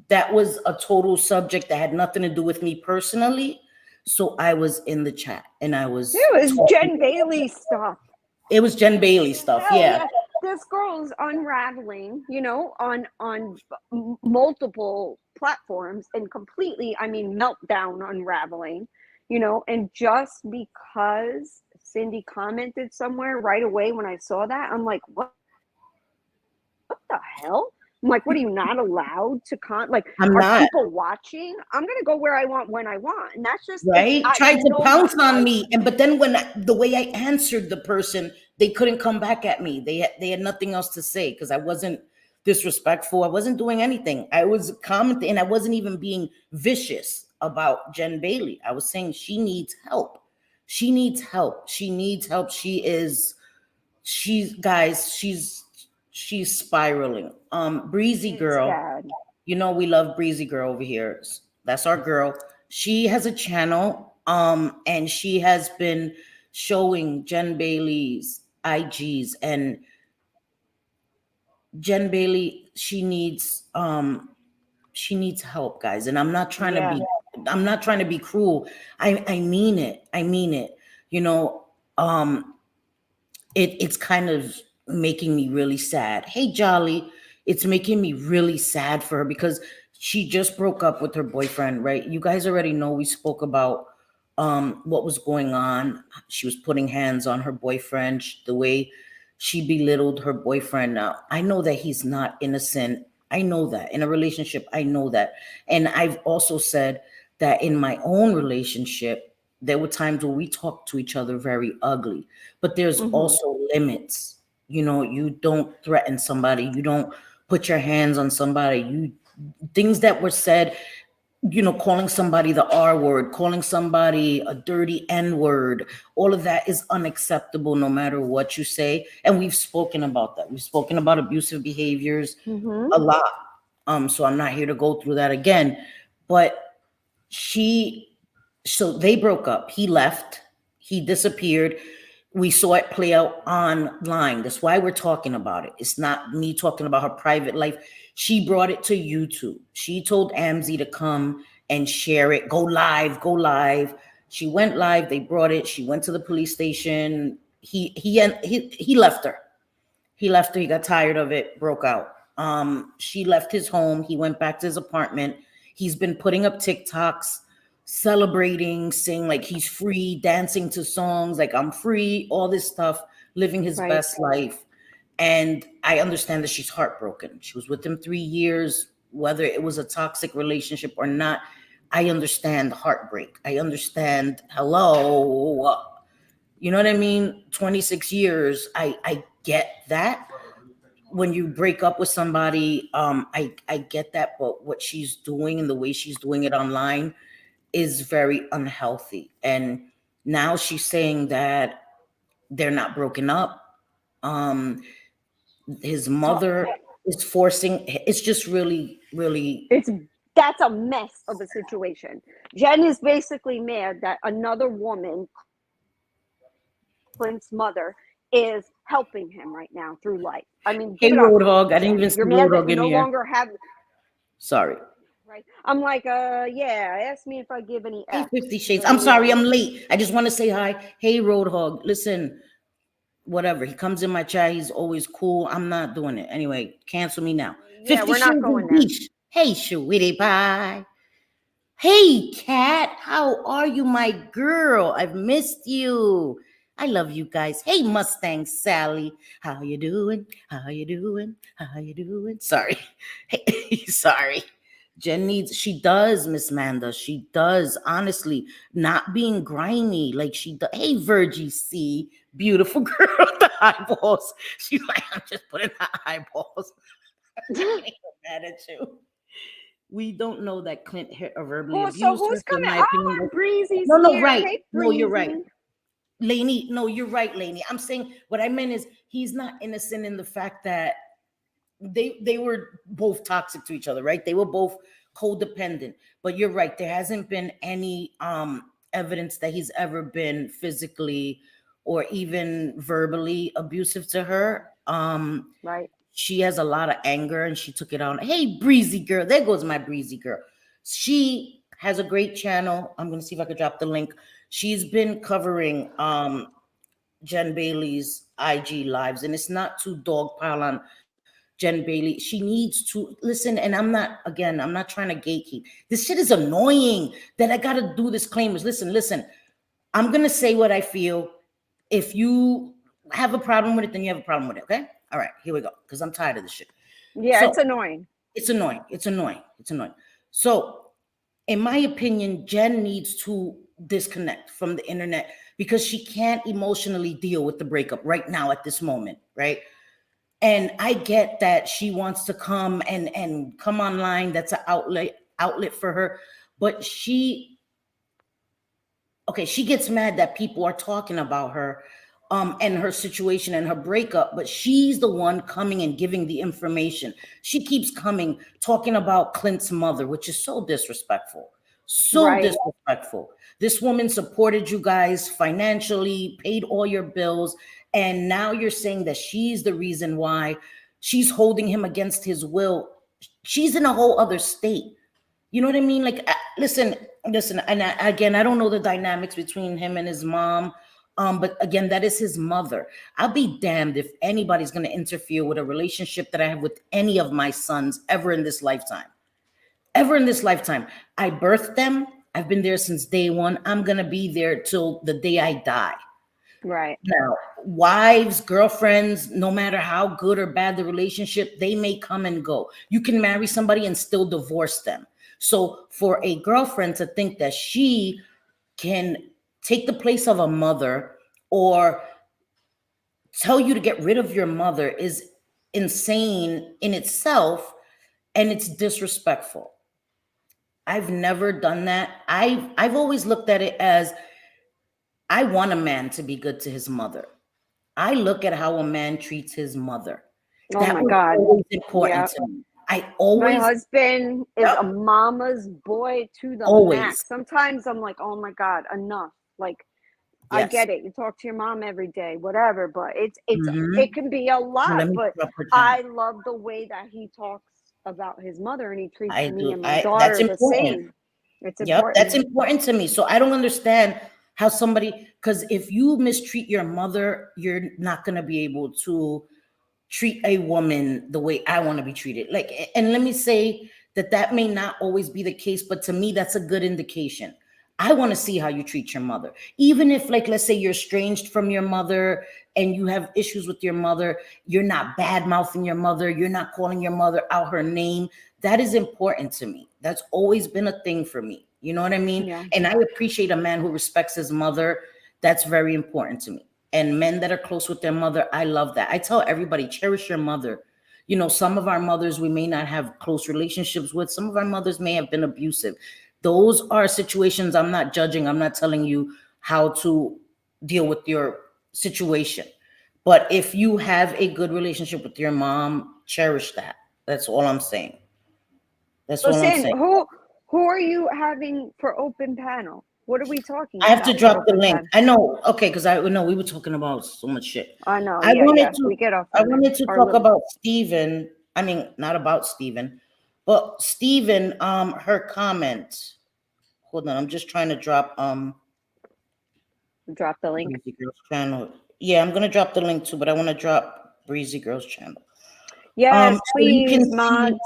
That was a total subject that had nothing to do with me personally. So I was in the chat and I was It was talking. Jen Bailey stuff. It was Jen Bailey stuff. Hell Yeah. yeah. This girl's unraveling, on multiple platforms, and completely, I mean, meltdown unraveling, and just because Cindy commented somewhere right away when I saw that, I'm like, what the hell? I'm like, what are you not allowed to like, I'm are not. people watching? I'm gonna go where I want when I want. And that's just it's Right? Tried to no pounce one. on me, but then the way I answered the person, they couldn't come back at me. They had nothing else to say because I wasn't disrespectful. I wasn't doing anything. I was commenting, and I wasn't even being vicious about Jen Bailey. I was saying she needs help. She needs help. She needs help. She's spiraling. Breezy It's girl, bad. you know we love Breezy girl over here. That's our girl. She has a channel, and she has been showing Jen Bailey's IGs, and Jen Bailey, she needs help, guys. And I'm not trying Yeah. to be cruel. I mean it. I mean it. You know, it's kind of making me really sad. Hey, Jolly, it's making me really sad for her because she just broke up with her boyfriend, right? You guys already know we spoke about what was going on. She was putting hands on her boyfriend, the way she belittled her boyfriend. Now, I know that he's not innocent. I know that. In a relationship, I know that. And I've also said that in my own relationship, there were times where we talked to each other very ugly, but there's also limits. You know, you don't threaten somebody, you don't put your hands on somebody. Things that were said, you know, calling somebody the R word, calling somebody a dirty N word, all of that is unacceptable no matter what you say. And we've spoken about that. We've spoken about abusive behaviors a lot. So I'm not here to go through that again. But so they broke up. He left. He disappeared. We saw it play out online. That's why we're talking about it. It's not me talking about her private life. She brought it to YouTube. She told Amzi to come and share it. Go live, go live. She went live. They brought it. She went to the police station. He left her. He left her. He got tired of it, broke out. She left his home. He went back to his apartment. He's been putting up TikToks, celebrating, saying like he's free, dancing to songs like I'm free, all this stuff, living his best life. And I understand that she's heartbroken. She was with him 3 years, whether it was a toxic relationship or not. I understand heartbreak. I understand, hello. You know what I mean? 26 years. I get that. When you break up with somebody, I get that, but what she's doing and the way she's doing it online is very unhealthy. And now she's saying that they're not broken up. His mother is forcing. It's just really, really. That's a mess of a situation. Jen is basically mad that another woman, Clint's mother, is helping him right now through life. I mean, Hey, Roadhog, I didn't even see Roadhog in no here. longer have. Sorry. Right. I'm like, yeah. Ask me if I give any. Hey, 50 Shades. I'm sorry, I'm late. I just want to say hi. Hey, Roadhog. Listen, whatever. He comes in my chat. He's always cool. I'm not doing it. Anyway, cancel me now. Yeah, 50 we're not Shades going of there. Beach. Hey, sweetie pie. Hey, Cat. How are you, my girl? I've missed you. I love you guys. Hey, Mustang Sally. How you doing? How you doing? How you doing? Sorry. Hey, sorry. She does, Miss Manda. She does, honestly, not being grimy like she does. Hey, Virgie C, beautiful girl with the eyeballs. She's like, I'm just putting the eyeballs. I'm mad at you. We don't know that Clint verbally abused so who's her. coming? My opinion. Breezy's No, here. right. Hey, No, you're right. Breezy. Lainey, no, you're right, Lainey. I'm saying what I meant is he's not innocent in the fact that they were both toxic to each other, right? They were both codependent. But you're right, there hasn't been any evidence that he's ever been physically or even verbally abusive to her. Right. She has a lot of anger and she took it on. Hey, Breezy girl. There goes my Breezy girl. She has a great channel. I'm going to see if I could drop the link. She's been covering Jen Bailey's IG lives, and it's not to dogpile on Jen Bailey. She needs to listen. And I'm not trying to gatekeep. This shit is annoying that I got to do disclaimers. Listen. I'm going to say what I feel. If you have a problem with it, then you have a problem with it. Okay. All right, here we go. Because I'm tired of this shit. Yeah, So it's annoying. it's annoying. It's annoying. It's annoying. So, in my opinion, Jen needs to disconnect from the internet because she can't emotionally deal with the breakup right now at this moment, right? And I get that she wants to come and come online. That's an outlet for her, but she gets mad that people are talking about her and her situation and her breakup, but she's the one coming and giving the information. She keeps coming talking about Clint's mother, which is so disrespectful. So Right. disrespectful. This woman supported you guys financially, paid all your bills, and now you're saying that she's the reason why she's holding him against his will. She's in a whole other state. You know what I mean? Like, listen, and again, I don't know the dynamics between him and his mom. But again, that is his mother. I'll be damned if anybody's going to interfere with a relationship that I have with any of my sons ever in this lifetime. Ever in this lifetime. I birthed them. I've been there since day one. I'm going to be there till the day I die. Right. Now, wives, girlfriends, no matter how good or bad the relationship, they may come and go. You can marry somebody and still divorce them. So for a girlfriend to think that she can take the place of a mother or tell you to get rid of your mother is insane in itself, and it's disrespectful. I've never done that. I've always looked at it as I want a man to be good to his mother. I look at how a man treats his mother. Oh That my was God. always important Yeah. to me. I My always, husband is Yep. a mama's boy to the Always. max. Sometimes I'm like, oh my God, enough. Like, I Yes. get it. You talk to your mom every day, whatever, but Mhm. it can be a Well, lot. let me But drop her I channel. love the way that he talks about his mother and he treats I me do. and my That's daughter the important. same. It's Yep, that's important. important to me. So I don't understand how somebody, because if you mistreat your mother, you're not going to be able to treat a woman the way I want to be treated. Like, and let me say that may not always be the case, but to me, that's a good indication. I want to see how you treat your mother. Even if, like, let's say you're estranged from your mother and you have issues with your mother, you're not bad mouthing your mother, you're not calling your mother out her name. That is important to me. That's always been a thing for me. You know what I mean? Yeah. And I appreciate a man who respects his mother. That's very important to me. And men that are close with their mother, I love that. I tell everybody, cherish your mother. You know, some of our mothers we may not have close relationships with. Some of our mothers may have been abusive. Those are situations I'm not judging. I'm not telling you how to deal with your situation. But if you have a good relationship with your mom, cherish that. That's all I'm saying. That's all I'm Listen, saying. who are you having for open panel? What are we talking I have to about for drop the open link. panel? I know. Okay, because I know we were talking about so much shit. I know, I yeah. wanted We to get off I on wanted to our talk little about Stephen. I mean, not about Stephen, but Stephen, her comment. Hold on, I'm just trying to drop drop the link. Breezy Girls channel. Yeah, I'm gonna drop the link too, but I want to drop Breezy Girls channel. Yes, So you can please, see mods.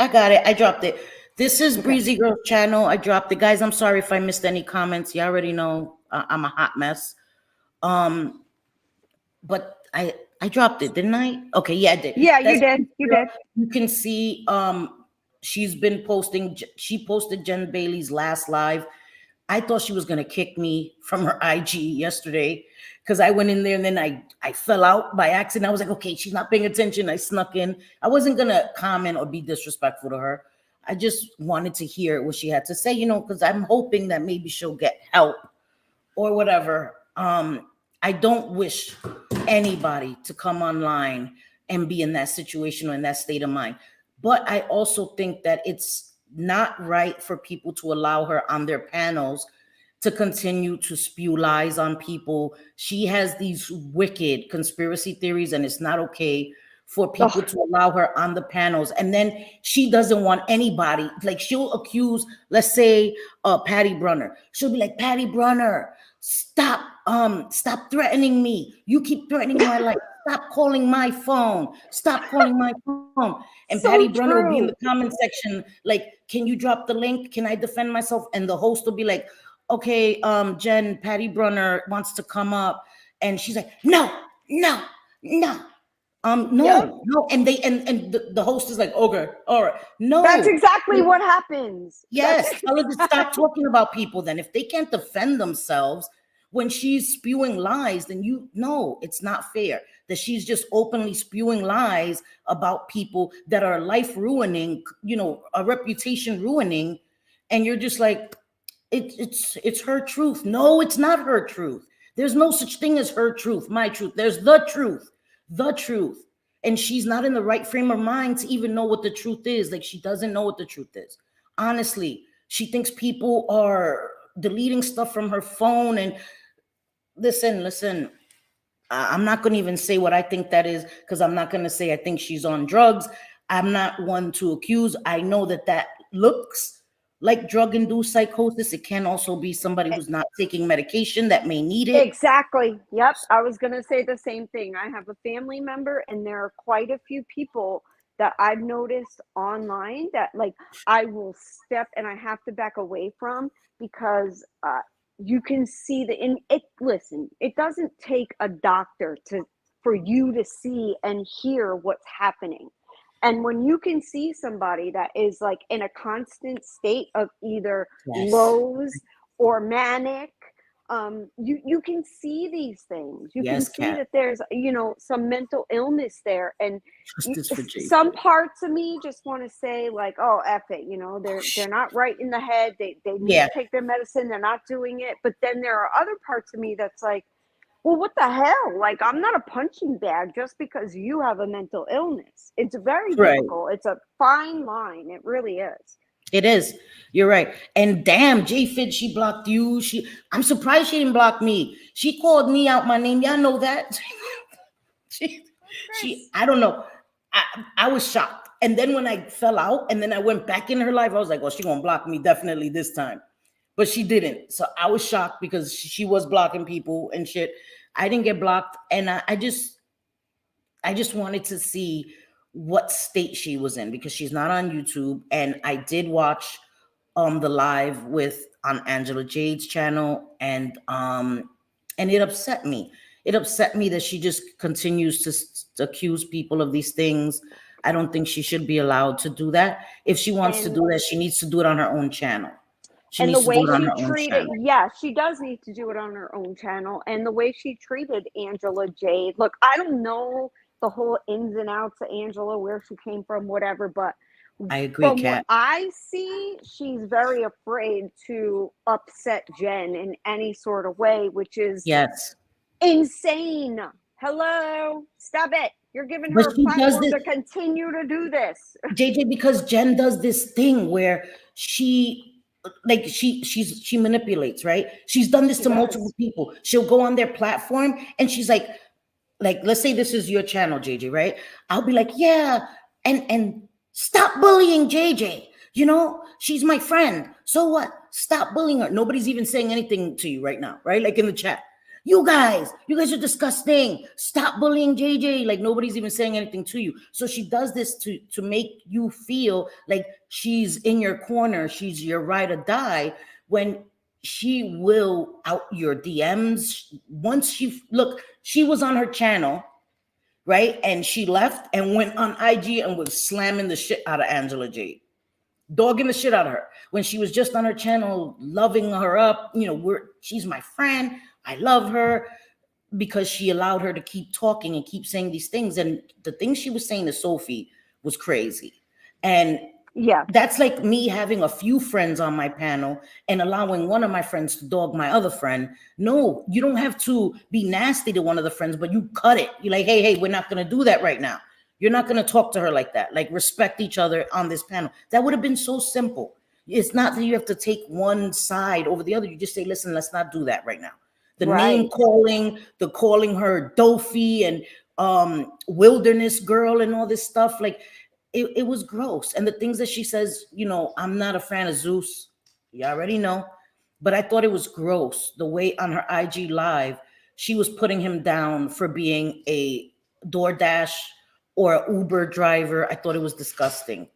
I got it. I dropped it. This is Okay. Breezy Girls channel. I dropped it. Guys, I'm sorry if I missed any comments. You already know I'm a hot mess. But I dropped it, didn't I? Okay, yeah, I did. Yeah, you That's did. You did. you can see she's been posting. She posted Jen Bailey's last live. I thought she was gonna kick me from her IG yesterday because I went in there and then I fell out by accident. I was like, okay, she's not paying attention. I snuck in. I wasn't gonna comment or be disrespectful to her. I just wanted to hear what she had to say, you know, because I'm hoping that maybe she'll get help or whatever. I don't wish anybody to come online and be in that situation or in that state of mind. But I also think that it's not right for people to allow her on their panels to continue to spew lies on people. She has these wicked conspiracy theories, and it's not okay for people Ugh. to allow her on the panels. And then she doesn't want anybody, like she'll accuse, let's say, Patty Brunner. She'll be like, Patty Brunner, stop threatening me. You keep threatening my life. Stop calling my phone. Stop calling my phone. And Patty So Brunner will be in true. the comment section like, can you drop the link? Can I defend myself? And the host will be like, okay, Jen, Patty Brunner wants to come up. And she's like, no, no, no. Yep. No, and the host is like, okay, all right, That's no. exactly what happens. That's Yes, tell her to stop talking about people then. If they can't defend themselves when she's spewing lies, then you know it's not fair that she's just openly spewing lies about people that are life ruining, a reputation ruining, and you're just like, it's her truth. No, it's not her truth. There's no such thing as her truth, my truth. There's the truth, the truth. And she's not in the right frame of mind to even know what the truth is. Like, she doesn't know what the truth is. Honestly, she thinks people are deleting stuff from her phone. And listen, I'm not going to even say what I think that is, because I'm not going to say I think she's on drugs. I'm not one to accuse. I know that looks like drug-induced psychosis. It can also be somebody who's not taking medication that may need it. exactly. Yep. I was going to say the same thing. I have a family member, and there are quite a few people that I've noticed online that, like, I will step and I have to back away from, because you can see listen, it doesn't take a doctor for you to see and hear what's happening. And when you can see somebody that is like in a constant state of either Yes. lows or manic, you can see these things. You Yes, can see Kat. that there's, some mental illness there. And Justice for Jay. some parts of me just want to say, like, oh, F it, they're not right in the head. They need Yeah. to take their medicine. They're not doing it. But then there are other parts of me that's like, well, what the hell? Like, I'm not a punching bag just because you have a mental illness. It's very Right. difficult. It's a fine line. It really is. It is. You're right. And damn, J-Fit, she blocked you. I'm surprised she didn't block me. She called me out my name. Y'all know that. I don't know. I was shocked. And then when I fell out and then I went back in her life, I was like, well, she gonna block me definitely this time. But she didn't. So I was shocked because she was blocking people and shit. I didn't get blocked. And I just wanted to see what state she was in, because she's not on YouTube. And I did watch the live on Angela Jade's channel, and it upset me. It upset me that she just continues to accuse people of these things. I don't think she should be allowed to do that. If she wants to do that, she needs to do it on her own channel. And the way she treated, yes, she does need to do it on her own channel. And the way she treated Angela Jade, look, I don't know the whole ins and outs of Angela, where she came from, whatever, but I agree, from Kat. what I see, she's very afraid to upset Jen in any sort of way, which is insane. Hello, stop it. You're giving her a platform to continue to do this. JJ, because Jen does this thing where she manipulates, right? She's done this to multiple people. She'll go on their platform and she's like, let's say this is your channel, JJ, right? I'll be like, yeah, and stop bullying JJ. She's my friend. So what? Stop bullying her. Nobody's even saying anything to you right now, right? Like in the chat. You guys are disgusting. Stop bullying JJ. Like, nobody's even saying anything to you. So she does this to make you feel like she's in your corner. She's your ride or die, when she will out your DMs. Once she was on her channel, right? And she left and went on IG and was slamming the shit out of Angela Jade, dogging the shit out of her. When she was just on her channel, loving her up, she's my friend. I love her, because she allowed her to keep talking and keep saying these things. And the things she was saying to Sophie was crazy. And yeah, that's like me having a few friends on my panel and allowing one of my friends to dog my other friend. No, you don't have to be nasty to one of the friends, but you cut it. You're like, hey, we're not going to do that right now. You're not going to talk to her like that. Like, respect each other on this panel. That would have been so simple. It's not that you have to take one side over the other. You just say, listen, let's not do that right now. The name calling, the calling her Dophie and wilderness girl and all this stuff, like it was gross. And the things that she says, I'm not a fan of Zeus. You already know. But I thought it was gross. The way on her IG live, she was putting him down for being a DoorDash or an Uber driver. I thought it was disgusting.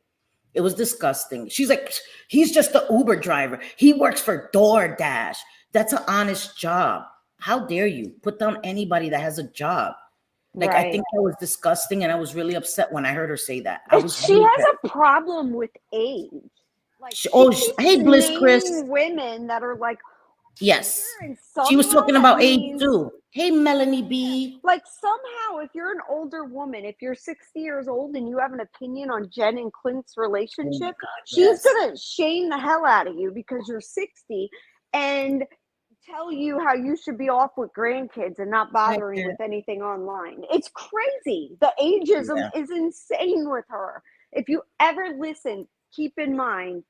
It was disgusting. She's like, he's just an Uber driver. He works for DoorDash. That's an honest job. How dare you put down anybody that has a job? Like, I Right. think that was disgusting, and I was really upset when I heard her say that. I was She really has upset. a problem with age. Like she Oh, keeps hey, Bliss Chris. naming women that are like Yes. older, and She was somehow talking that about age means too. Hey, Melanie B. like somehow if you're an older woman, if you're 60 years old and you have an opinion on Jen and Clint's Oh my relationship, God, she's yes. gonna shame the hell out of you because you're 60 and tell you how you should be off with grandkids and not I bothering can't. with anything online. It's crazy. The ageism Yeah. is insane with her. If you ever listen, keep in mind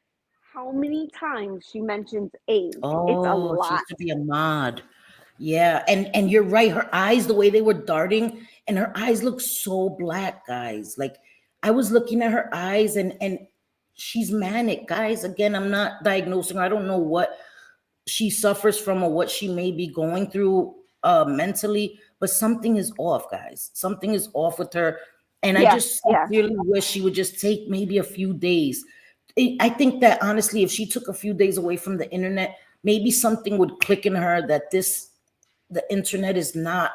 how many times she mentions age. It's a Oh, she lot. used to be a mod. Yeah, and you're right. Her eyes, the way they were darting, and her eyes look so black, guys. Like, I was looking at her eyes, and she's manic, guys. Again, I'm not diagnosing her. I don't know what she suffers from or what she may be going through mentally, but something is off, guys. Something is off with her, and I Yeah, just yeah. sincerely wish she would just take maybe a few days. I think that honestly, if she took a few days away from the internet, maybe something would click in her that the internet is not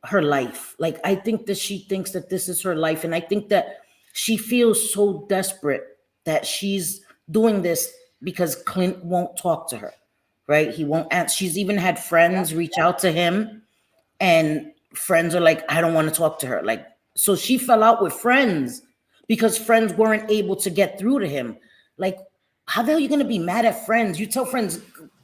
her life. Like, I think that she thinks that this is her life, and I think that she feels so desperate that she's doing this because Clint won't talk to her, right? He won't answer. She's even had friends reach out to him, and friends are like, I don't want to talk to her. Like, so she fell out with friends because friends weren't able to get through to him. Like, how the hell are you gonna be mad at friends? You tell friends,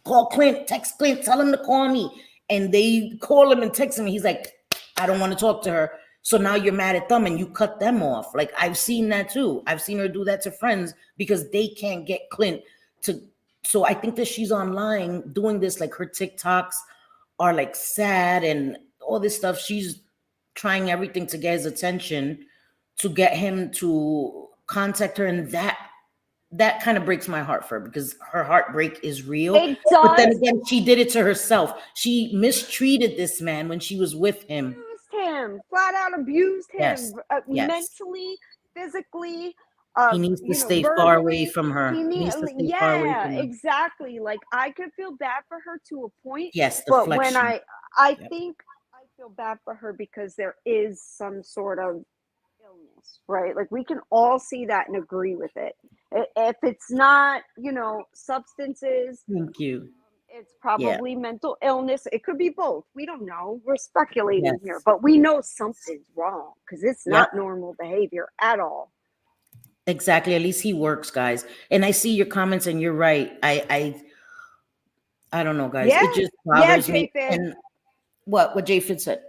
call Clint, text Clint, tell him to call me, and they call him and text him, and he's like, I don't want to talk to her. So now you're mad at them and you cut them off. Like, I've seen that too. I've seen her do that to friends because they can't get Clint to. So I think that she's online doing this. Like, her TikToks are like sad and all this stuff. She's trying everything to get his attention, to get him to contact her, and that kind of breaks my heart for her because her heartbreak is real. It But then does. again, she did it to herself. She mistreated this man when she was with him. Abused him, flat out abused him, Yes, yes. mentally, physically, He needs to stay far away verbally. from her. He needs to stay far away Yeah, from her. exactly. Like I could feel bad for her to a point, Yes, but when deflection. I Yep. think I feel bad for her because there is some sort of illness, right? Like we can all see that and agree with it. If it's not, substances, Thank you. it's Yeah. probably mental illness. It could be both. We don't know. We're speculating Yes. here, but we know something's wrong because it's Yep. not normal behavior at all. Exactly. At least he works, guys. And I see your comments, and you're right. I don't know, guys. Yeah. It just Yeah, bothers me. J-Fin. And what J-Fin said.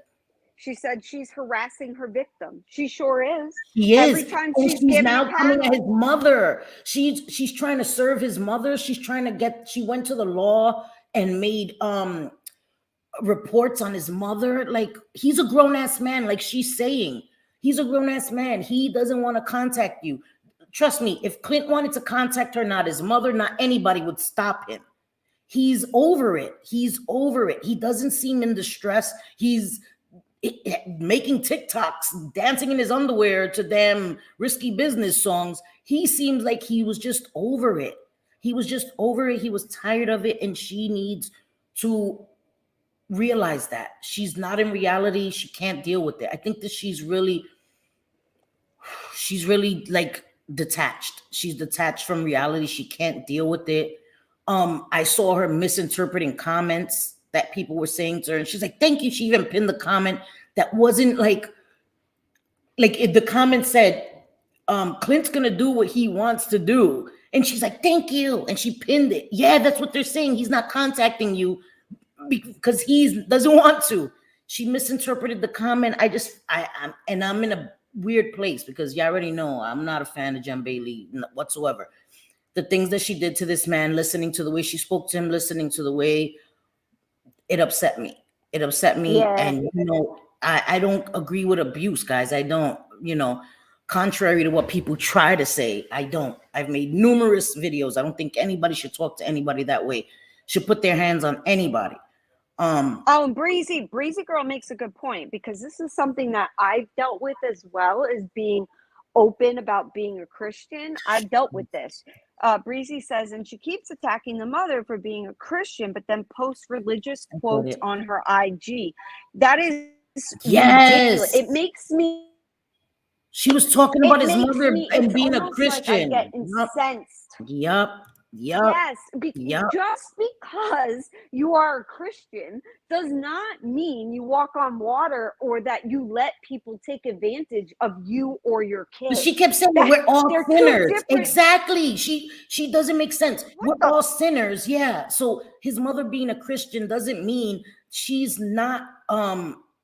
She said she's harassing her victim. She sure is. He Every is. time And she's she's giving now coming at his panels. mother. She's trying to serve his mother. She's trying to she went to the law and made reports on his mother. Like, he's a grown-ass man, like she's saying. He's a grown-ass man. He doesn't want to contact you. Trust me, if Clint wanted to contact her, not his mother, not anybody would stop him. He's over it. He's over it. He doesn't seem in distress. He's making TikToks, dancing in his underwear to damn Risky Business songs. He seems like he was just over it. He was just over it. He was tired of it. And she needs to realize that she's not in reality. She can't deal with it. I think that she's really like detached. She's detached from reality. She can't deal with it. I saw her misinterpreting comments that people were saying to her, and she's like, thank you. She even pinned the comment that wasn't like if the comment said, Clint's gonna do what he wants to do. And she's like, thank you. And she pinned it. Yeah, that's what they're saying. He's not contacting you because he doesn't want to. She misinterpreted the comment. I'm in a weird place because you already know I'm not a fan of Jen Bailey whatsoever. The things that she did to this man, listening to the way she spoke to him, listening to the way it upset me. It upset me. Yeah. And, I don't agree with abuse, guys. I don't, contrary to what people try to say, I don't. I've made numerous videos. I don't think anybody should talk to anybody that way, should put their hands on anybody. And Breezy Girl makes a good point because this is something that I've dealt with as well, as being open about being a Christian. I've dealt with this. Breezy says, and she keeps attacking the mother for being a Christian, but then posts religious quotes on her IG. That is ridiculous. It Yes. makes me She was talking it about his makes mother me and it's being a almost like I get Christian. Yup. incensed. Yup. Yup. Yes, Yup. just because you are a Christian does not mean you walk on water or that you let people take advantage of you or your But she kids. kept saying That we're all they're two sinners. different. Exactly. She doesn't make sense. What We're the? all sinners. Yeah. So his mother being a Christian doesn't mean she's not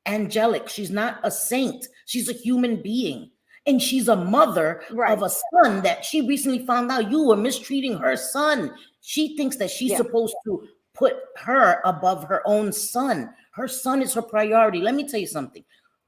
angelic. She's not a saint. She's a human being. And she's a mother of Right. a son that she recently found out you were mistreating her son. She thinks that she's Yeah. supposed to put her above her own son. Her son is her priority. Let me tell you something.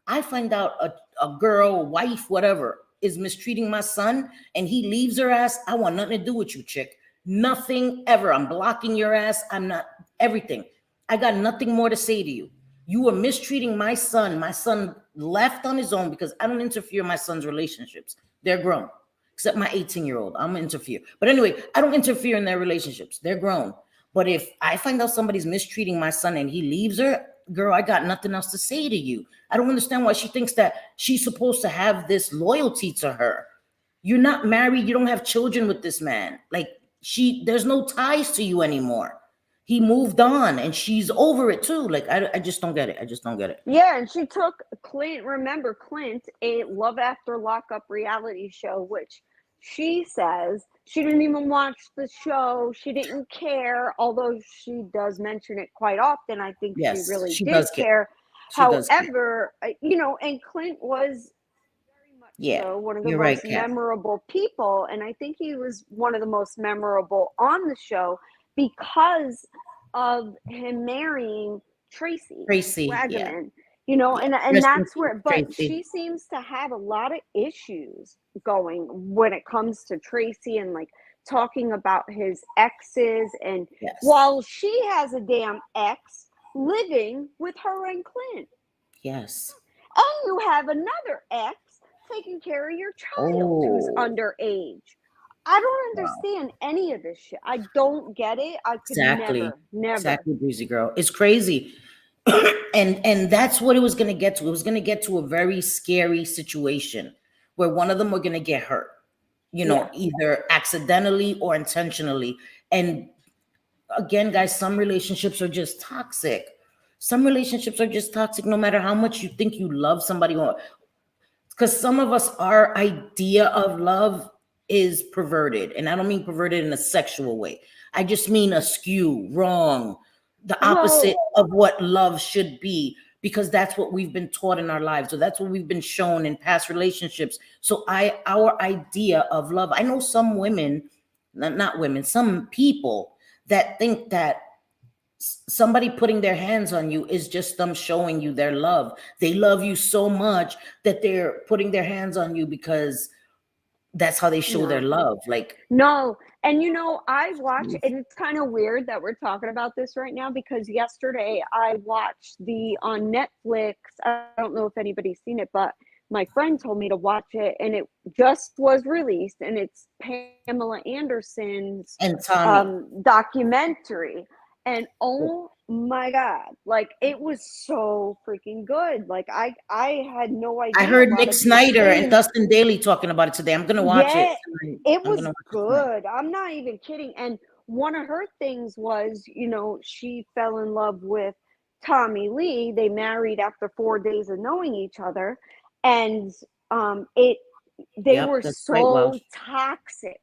I find out a girl, wife, whatever, is mistreating my son and he leaves her ass. I want nothing to do with you, chick. Nothing ever. I'm blocking your ass. I'm not everything. I got nothing more to say to you. You were mistreating my son. My son left on his own because I don't interfere in my son's relationships. They're grown, except my 18-year-old. I'm gonna interfere. But anyway, I don't interfere in their relationships. They're grown. But if I find out somebody's mistreating my son and he leaves her, girl, I got nothing else to say to you. I don't understand why she thinks that she's supposed to have this loyalty to her. You're not married. You don't have children with this man. Like there's no ties to you anymore. He moved on and she's over it too. Like, I just don't get it. I just don't get it. Yeah, and she took Clint, remember Clint, a Love After Lockup reality show, which she says she didn't even watch the show. She didn't care, although she does mention it quite often. I think she Yes, really she did does care. care. She does care. However, and Clint was very much Yeah, so one of the you're right, most Kat. memorable people. And I think he was one of the most memorable on the show because of him marrying Tracy Yeah. Wagaman, and Rest in that's peace, where, but Tracy. she seems to have a lot of issues going when it comes to Tracy and like talking about his exes. And Yes. while she has a damn ex living with her and Clint, Yes. and you have another ex taking care of your child who's Oh. underage. I don't understand any of this shit. I don't get it. I could Exactly. never. Exactly, Breezy girl. It's crazy. and that's what it was going to get to. It was going to get to a very scary situation where one of them were going to get hurt, either accidentally or intentionally. And again, guys, some relationships are just toxic. Some relationships are just toxic no matter how much you think you love somebody, or because some of us, our idea of love is perverted. And I don't mean perverted in a sexual way. I just mean askew, wrong, the opposite of what love should be, because that's what we've been taught in our lives. So that's what we've been shown in past relationships. So our idea of love, I know some women, not women, some people that think that somebody putting their hands on you is just them showing you their love. They love you so much that they're putting their hands on you because that's how they show their love. Like, no. And I watch, and it's kind of weird that we're talking about this right now because yesterday I watched on Netflix. I don't know if anybody's seen it, but my friend told me to watch it, and it just was released, and it's Pamela Anderson's and Tommy. Documentary. And oh my God, like it was so freaking good. Like I had no idea. I heard Nick Snyder and Dustin Daly talking about it today. I'm gonna watch it. It was good. I'm not even kidding. And one of her things was, she fell in love with Tommy Lee. They married after 4 days of knowing each other, and they were so toxic.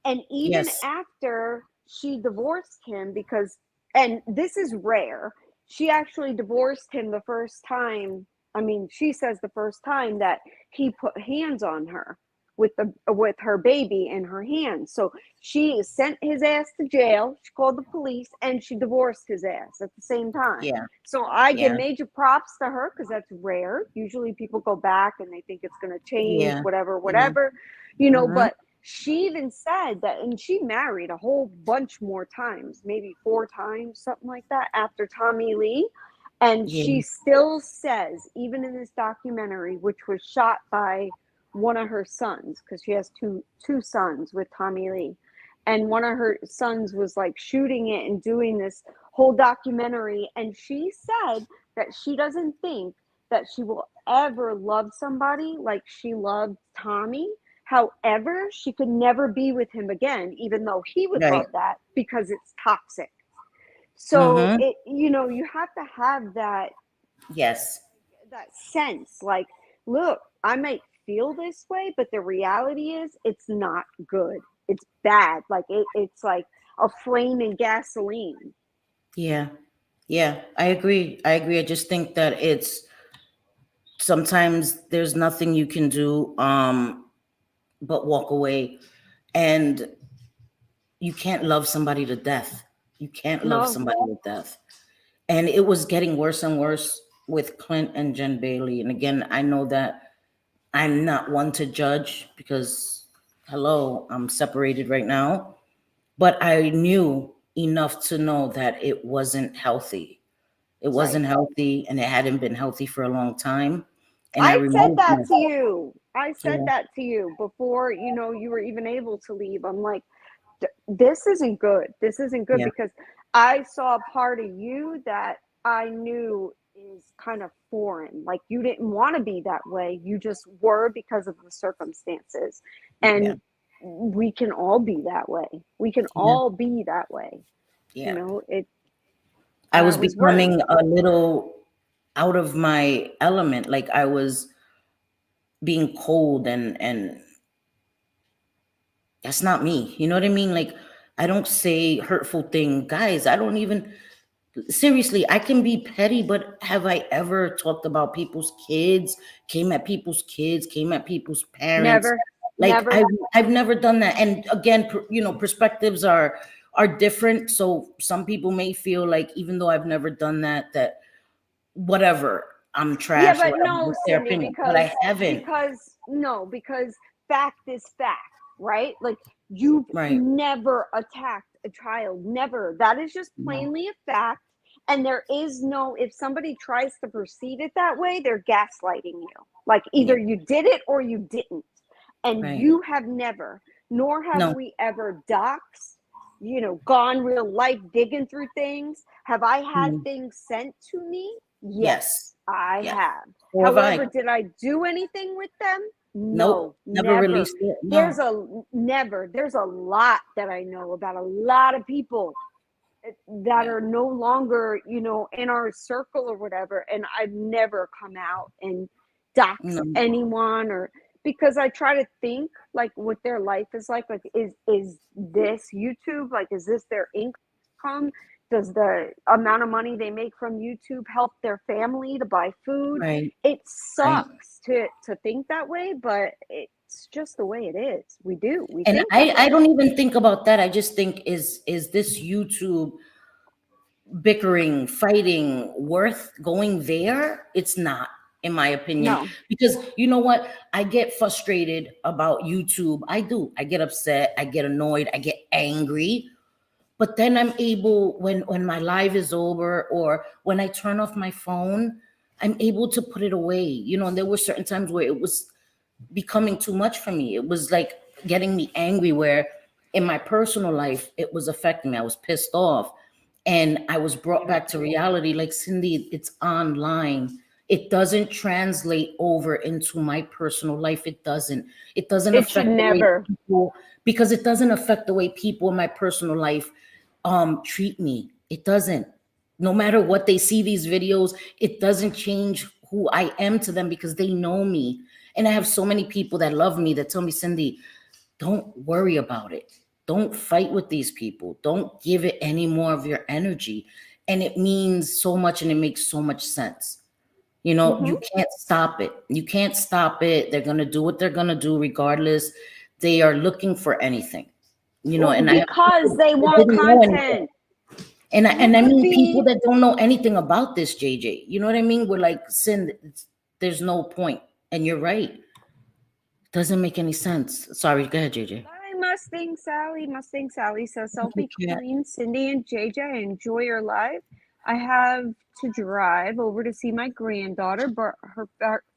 And even after she divorced him, and this is rare, she actually divorced him the first time. I mean, she says the first time that he put hands on her with her baby in her hands. So she sent his ass to jail. She called the police and she divorced his ass at the same time. Yeah. So I give major props to her because that's rare. Usually people go back and they think it's going to change, whatever, but she even said that, and she married a whole bunch more times, maybe 4 times, something like that, after Tommy Lee. And she still says, even in this documentary, which was shot by one of her sons, because she has two sons with Tommy Lee, and one of her sons was like shooting it and doing this whole documentary. And she said that she doesn't think that she will ever love somebody like she loved Tommy. However, she could never be with him again, even though he would Right. love that, because it's toxic. So Mm-hmm. you have to have that Yes. sense, like, look, I might feel this way, but the reality is it's not good. It's bad. Like it's like a flame in gasoline. Yeah. Yeah. I agree. I just think that it's sometimes there's nothing you can do but walk away. And you can't love somebody to death. You can't love No, somebody to death. And it was getting worse and worse with Clint and Jen Bailey. And again, I know that I'm not one to judge because, hello, I'm separated right now. But I knew enough to know that it wasn't healthy. It wasn't right. healthy, and it hadn't been healthy for a long time. And I I said removed that to myself. you. I said Yeah. that to you before, you were even able to leave. I'm like, this isn't good. This isn't good, Yeah. because I saw a part of you that I knew is kind of foreign. Like, you didn't want to be that way. You just were because of the circumstances. Yeah. And we can all be that way. We can Yeah. all be that way. Yeah. It, I and I was was worried. becoming a little out of my element. Like I was being cold and that's not me. You know what I mean? Like I don't say hurtful things. Guys, I don't even seriously, I can be petty, but have I ever talked about people's kids, came at people's kids, came at people's parents? Never, Like never. I've never done that. And again, perspectives are different. So some people may feel like even though I've never done that, that whatever, I'm Yeah, trash or but whatever, no, that's their Cindy, opinion. But I haven't. because fact is fact, right? Like, you've Right. never attacked a child, never. That is just No. plainly a fact. And there is no, if somebody tries to perceive it that way, they're gaslighting you. Like, either you did it or you didn't. And Right. you have never, nor have No. we ever doxed, gone real life digging through things. Have I had things sent to me? Yes, I Yes. have. Or have I? However, did I do anything with them? Nope. No, Never never. released it. No. There's a lot that I know about a lot of people that are no longer, in our circle or whatever. And I've never come out and doxed No. anyone, or because I try to think like what their life is like is this YouTube, like, is this their income? Does the amount of money they make from YouTube help their family to buy food? Right. It Right. sucks to think that way, but it's just the way it is. We And think that way. I don't even think about that. I just think is this YouTube bickering, fighting worth going there? It's not, in my opinion. No. Because you know what? I get frustrated about YouTube. I do. I get upset. I get annoyed. I get angry. But then I'm able, when my live is over or when I turn off my phone, I'm able to put it away. And there were certain times where it was becoming too much for me. It was like getting me angry, where in my personal life, it was affecting me. I was pissed off. And I was brought back to reality. Like, Cindy, it's online. It doesn't translate over into my personal life. It doesn't It affect should the way never. people, because it doesn't affect the way people in my personal life treat me. It doesn't. No matter what they see these videos, it doesn't change who I am to them because they know me. And I have so many people that love me that tell me, Cindy, don't worry about it. Don't fight with these people. Don't give it any more of your energy. And it means so much and it makes so much sense. You can't stop it. You can't stop it. They're going to do what they're going to do regardless. They are looking for anything. And because they want content. And I mean people that don't know anything about this, JJ. You know what I mean? We're like, there's no point. And you're right. Doesn't make any sense. Sorry, go ahead, JJ. Mustang Sally says, selfie queen Cindy and JJ, enjoy your life. I have to drive over to see my granddaughter, but her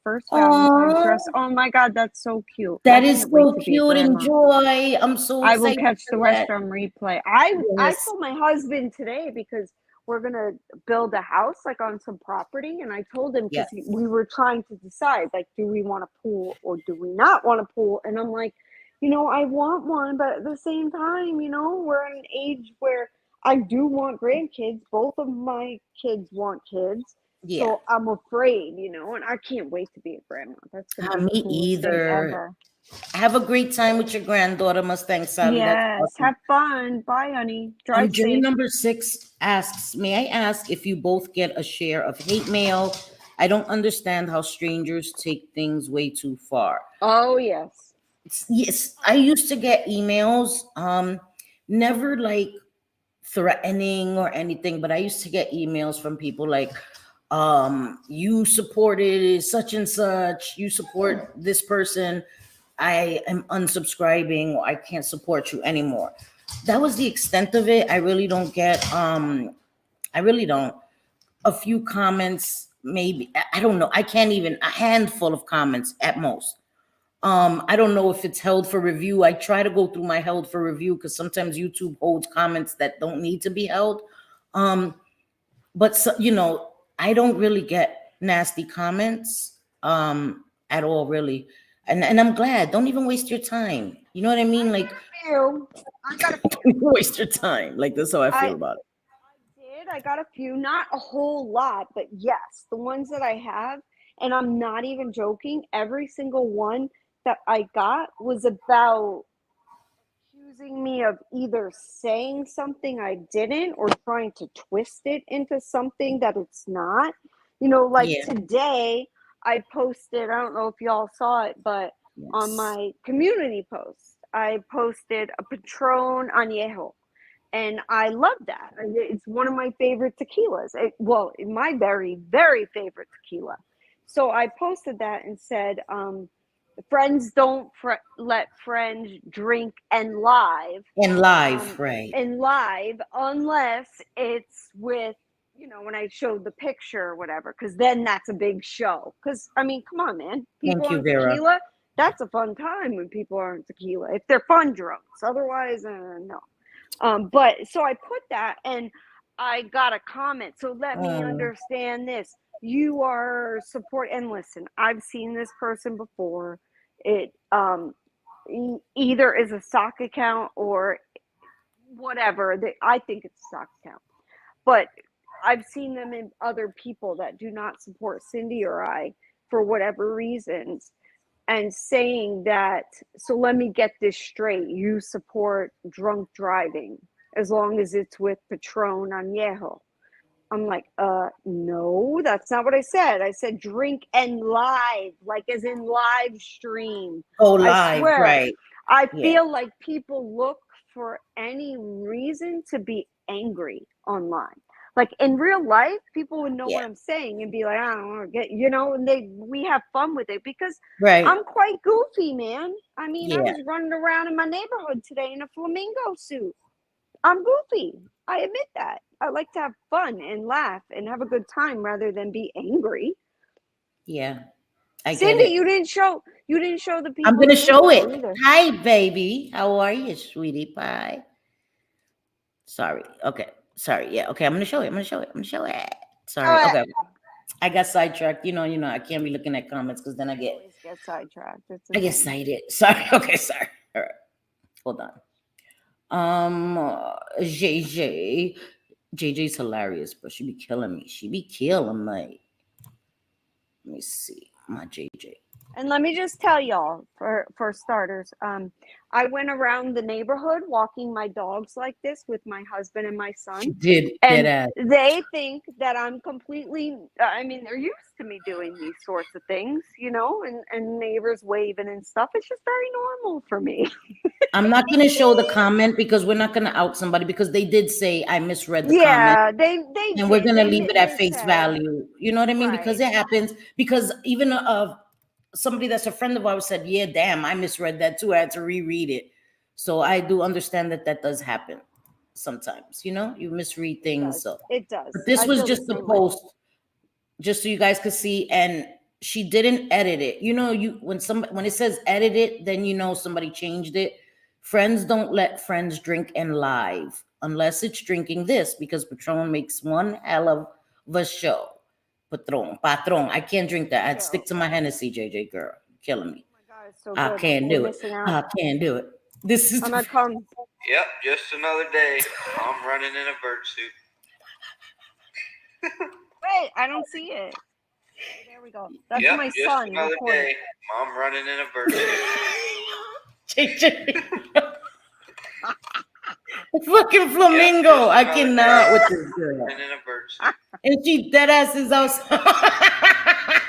first Valentine's dress. Oh my God, that's so cute. That is so cute. Enjoy. I'm so excited. I will catch the rest on replay. I told my husband today, because we're gonna build a house like on some property, and I told him because Yes. we were trying to decide like, do we want a pool or do we not want a pool? And I'm like, I want one, but at the same time, we're in an age where I do want grandkids. Both of my kids want kids. Yeah. So I'm afraid, and I can't wait to be a grandma. That's gonna be Me the coolest thing either. ever. Have a great time with your granddaughter, Mustang Sally. That's Yes, awesome. have fun. Bye, honey. Drive Jury safe. number 6 asks, may I ask if you both get a share of hate mail? I don't understand how strangers take things way too far. Oh, yes. Yes, I used to get emails, never like threatening or anything, but I used to get emails from people like, you supported such and such, you support this person, I am unsubscribing, or I can't support you anymore. That was the extent of it. I really don't get, I really don't. A few comments, maybe, I don't know. I can't even, a handful of comments at most. I don't know if it's held for review. I try to go through my held for review because sometimes YouTube holds comments that don't need to be held. But so, I don't really get nasty comments at all, really. And I'm glad. Don't even waste your time. You know what I mean? Like, I got a few. don't even waste your time. Like, that's how I feel about it. I got a few, not a whole lot, but yes, the ones that I have, and I'm not even joking, every single one that I got was about accusing me of either saying something I didn't or trying to twist it into something that it's not. Like today I posted, I don't know if y'all saw it, but on my community post, I posted a Patron Añejo. And I love that. It's one of my favorite tequilas. My very, very favorite tequila. So I posted that and said, friends don't let friends drink and live. Right. And live, unless it's with, when I showed the picture or whatever, because then that's a big show. Because, come on, man. People Thank you, on Vera. tequila, that's a fun time when people are on tequila. If they're fun drunks. Otherwise, no. But so I put that and I got a comment. So let me understand this. You are support, and listen, I've seen this person before. It either is a sock account or whatever. I think it's a sock account, but I've seen them in other people that do not support Cindy or I for whatever reasons. And saying that, so let me get this straight. You support drunk driving as long as it's with Patron Añejo. I'm like, no, that's not what I said. I said drink and live, like as in live stream. Oh, live, I swear, right. I feel like people look for any reason to be angry online. Like in real life, people would know what I'm saying and be like, I don't want to get, and we have fun with it because I'm quite goofy, man. I was running around in my neighborhood today in a flamingo suit. I'm goofy. I admit that. I like to have fun and laugh and have a good time rather than be angry. Yeah. I Cindy, get it. you didn't show the people. I'm going to show it. Either. Hi, baby. How are you, sweetie pie? Sorry. Okay. Sorry. Yeah. Okay. I'm going to show it. Sorry. Okay. I got sidetracked. You know, I can't be looking at comments because then I get sidetracked. I get excited. Sorry. Okay. Sorry. All right. Hold on. JJ's hilarious, but she be killing me. She be killing me. Let me see. My JJ. And let me just tell y'all, for starters, I went around the neighborhood walking my dogs like this with my husband and my son. She did. And they think that I'm completely, they're used to me doing these sorts of things, and neighbors waving and stuff. It's just very normal for me. I'm not going to show the comment because we're not going to out somebody because they did say I misread the comment. Yeah, they and we're going to leave it at face value. You know what I mean? Right. Because it happens. Because even somebody that's a friend of ours said, yeah, damn, I misread that too. I had to reread it. So I do understand that does happen sometimes. You misread things. It does. But this was just the post, just so you guys could see. And she didn't edit it. When it says edit it, then somebody changed it. Friends don't let friends drink and live. unless it's drinking this, because Patron makes one hell of a show. Patron. I can't drink that. I'd stick to my Hennessy, JJ girl. Killing me. Oh my God, it's so I good. can't You're do it. missing I out. can't do it. This is I'm gonna come. Yep, just another day. I'm running in a bird suit. Wait, I don't see it. There we go. That's Yep, my just son another recording. day. I'm running in a bird suit. JJ. Fucking flamingo. I cannot with this girl. Running in a bird suit. And she dead ass is outside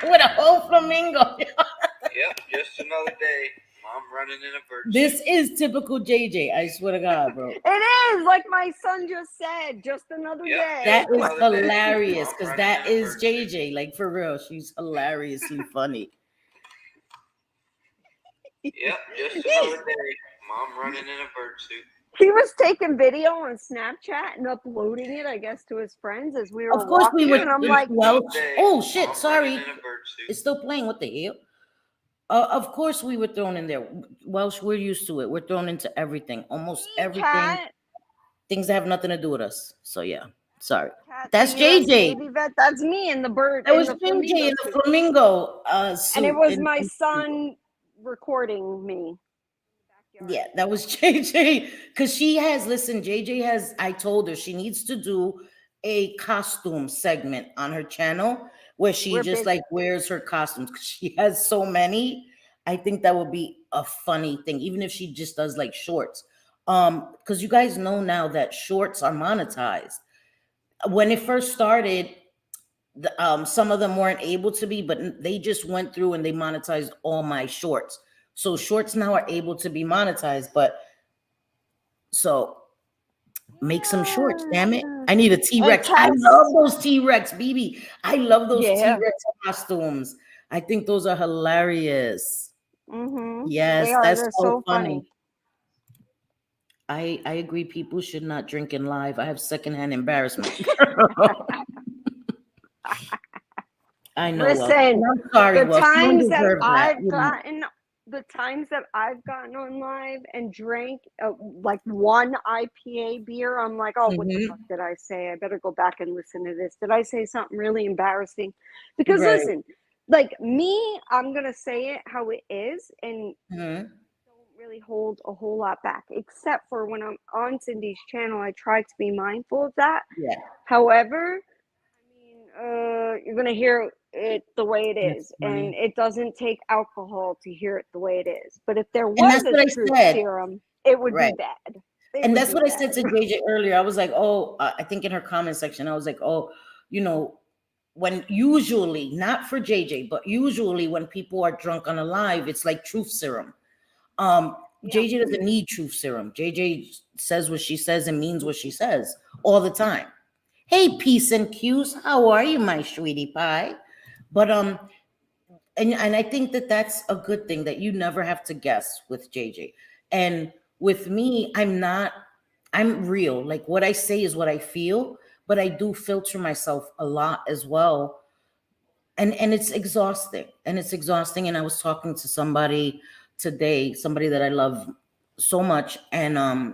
with a whole flamingo. Yep, just another day. I'm running in a bird suit. This is typical JJ. I swear to God, bro. It is like my son just said. Just another Yep. day. That is Another day. hilarious I'm because running that in a is bird suit. JJ. Like for real, she's hilariously funny. Yep, just another day. I'm running in a bird suit. He was taking video on Snapchat and uploading it, I guess, to his friends as we were Of course, we walking. were. And I'm like, Welch. Day, Oh shit! I'm Sorry, running in a bird suit. it's still playing. What the hell? Of course, we were thrown in there. Welsh, we're used to it. We're thrown into everything, almost everything. Cat, Things that have nothing to do with us. So yeah, sorry. Cat, That's the US JJ. Navy vet. That's me and the bird. That and was the JJ flamingo in the suit. flamingo And suit. it was my son recording me. Yeah, that was JJ. Because she has, listen, JJ has, I told her she needs to do a costume segment on her channel where she We're just busy. like wears her costumes. 'Cause she has so many. I think that would be a funny thing, even if she just does like shorts. Because you guys know now that shorts are monetized. When it first started, some of them weren't able to be, but they just went through and they monetized all my shorts. So shorts now are able to be monetized, but so make some shorts, damn it. I need a T-Rex. I Cass- love those T-Rex, BB. I love those Yeah. T-Rex costumes. I think those are hilarious. Mm-hmm. Yes, They are. that's They're so funny. I agree. People should not drink in live. I have secondhand embarrassment. I know. Listen, I'm sorry. the Welch. You don't times that deserve that. I've You know. gotten, the times that I've gotten on live and drank like one IPA beer, I'm like, oh, what the Mhm. fuck did I say? I better go back and listen to this. Did I say something really embarrassing? Because Right. listen, like me, I'm gonna say it how it is, and Mhm. don't really hold a whole lot back, except for when I'm on Cindy's channel. I try to be mindful of that. Yeah. However, I mean, you're gonna hear it the way it That's is, funny. and it doesn't take alcohol to hear it the way it is. But if there was that's a what I truth said. serum, it would Right. be bad. It And would that's be what I said bad. to JJ earlier. I was like, oh, I think in her comment section, I was like, oh, you know, when usually, not for JJ, but usually when people are drunk on a live, it's like truth serum. Yeah. JJ doesn't need truth serum. JJ says what she says and means what she says all the time. Hey, peace and cues. How are you, my sweetie pie? But and I think that that's a good thing, that you never have to guess with JJ. And with me, I'm real. Like what I say is what I feel, but I do filter myself a lot as well. And it's exhausting. And it's exhausting. And I was talking to somebody today, somebody that I love so much, and I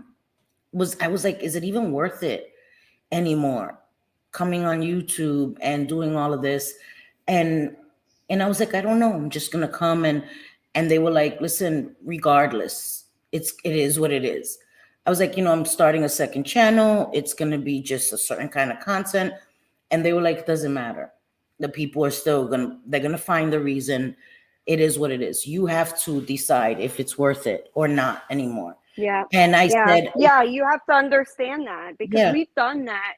was like, is it even worth it anymore? Coming on YouTube and doing all of this. And I was like, I don't know. I'm just gonna come, and they were like, listen, regardless, it is what it is. I was like, I'm starting a second channel. It's gonna be just a certain kind of content. And they were like, it doesn't matter. The people are still they're gonna find the reason. It is what it is. You have to decide if it's worth it or not anymore. Yeah. And I said, yeah, you have to understand that, because Yeah. we've done that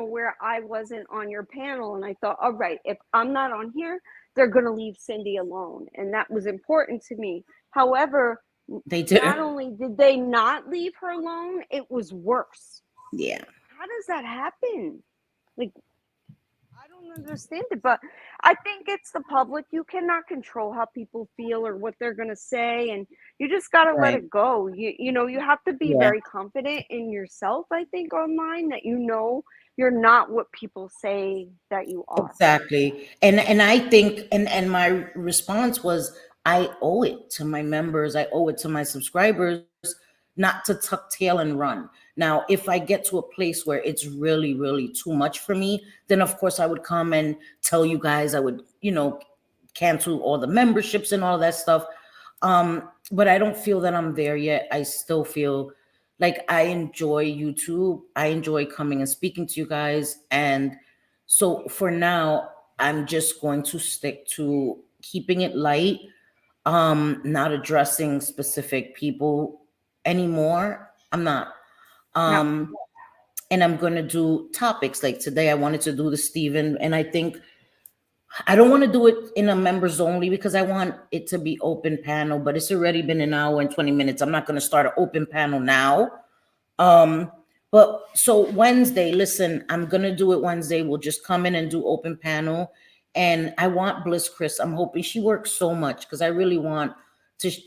where I wasn't on your panel, and I thought, all right, if I'm not on here, they're going to leave Cindy alone. And that was important to me. However, they did. not only did they not leave her alone, it was worse. Yeah. How does that happen? Like, I don't understand it, but I think it's the public. You cannot control how people feel or what they're going to say, and you just got to let Right. it go. You have to be Yeah. very confident in yourself, I think, online, that you're not what people say that you are. Exactly. And I think, and my response was, I owe it to my members. I owe it to my subscribers not to tuck tail and run. Now, if I get to a place where it's really, really too much for me, then of course I would come and tell you guys. I would, cancel all the memberships and all that stuff. But I don't feel that I'm there yet. I still feel like I enjoy YouTube. I enjoy coming and speaking to you guys. And so for now, I'm just going to stick to keeping it light, not addressing specific people anymore. I'm not. And I'm going to do topics. Like today, I wanted to do the Stephen, and I think I don't want to do it in a members only because I want it to be open panel, but it's already been an hour and 20 minutes. I'm not going to start an open panel now. But so Wednesday, listen, I'm going to do it Wednesday. We'll just come in and do open panel. And I want Bliss Chris. I'm hoping she works so much because I really want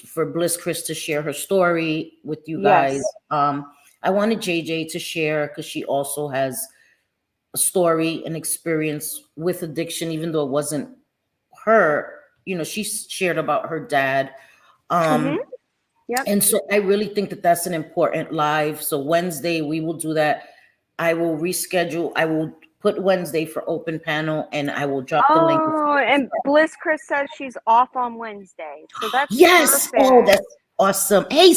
for Bliss Chris to share her story with you guys. Yes. I wanted JJ to share because she also has a story and experience with addiction, even though it wasn't her. She shared about her dad. Yep. And so I really think that that's an important live. So Wednesday we will do that. I will reschedule. I will put Wednesday for open panel, and I will drop the link. Oh, and Bliss Chris says she's off on Wednesday, so that's yes. perfect. Oh, that's awesome. Hey,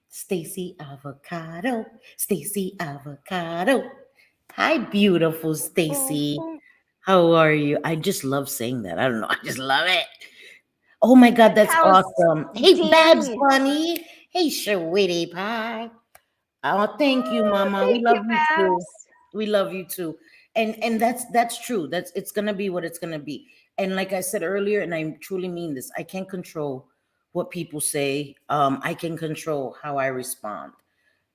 Stacy Avocado. Stacy Avocado. Hi, beautiful Stacy. How are you? I just love saying that. I don't know. I just love it. Oh my God, that's awesome. Hey, Babs Bunny. Hey, sweetie pie. Oh, thank you, Mama. We love you too. We love you too. And that's true. It's gonna be what it's gonna be. And like I said earlier, and I truly mean this, I can't control what people say. I can control how I respond.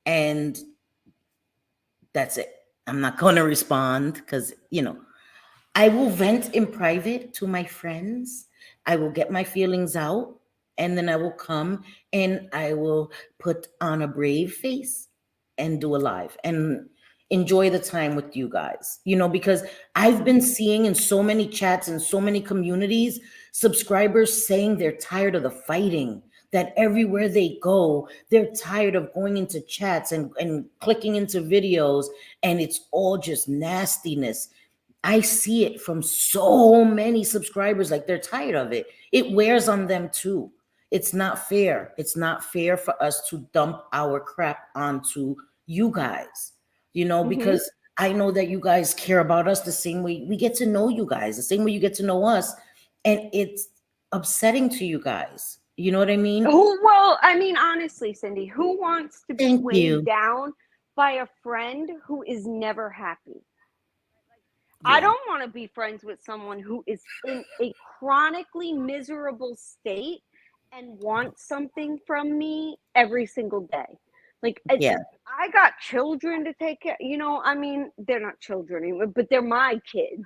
And that's it. I'm not gonna respond because I will vent in private to my friends. I will get my feelings out, and then I will come and I will put on a brave face and do a live and enjoy the time with you guys, because I've been seeing in so many chats and so many communities, subscribers saying they're tired of the fighting, that everywhere they go, they're tired of going into chats and clicking into videos, and it's all just nastiness. I see it from so many subscribers, like they're tired of it. It wears on them too. It's not fair. It's not fair for us to dump our crap onto you guys, because I know that you guys care about us the same way we get to know you guys, the same way you get to know us. And it's upsetting to you guys. You know what I mean? Well, I mean, honestly, Cindy, who wants to be Thank weighed you. down by a friend who is never happy? Yeah. I don't want to be friends with someone who is in a chronically miserable state and wants something from me every single day. Like, Yeah. I got children to take care. I mean, they're not children anymore, but they're my kids.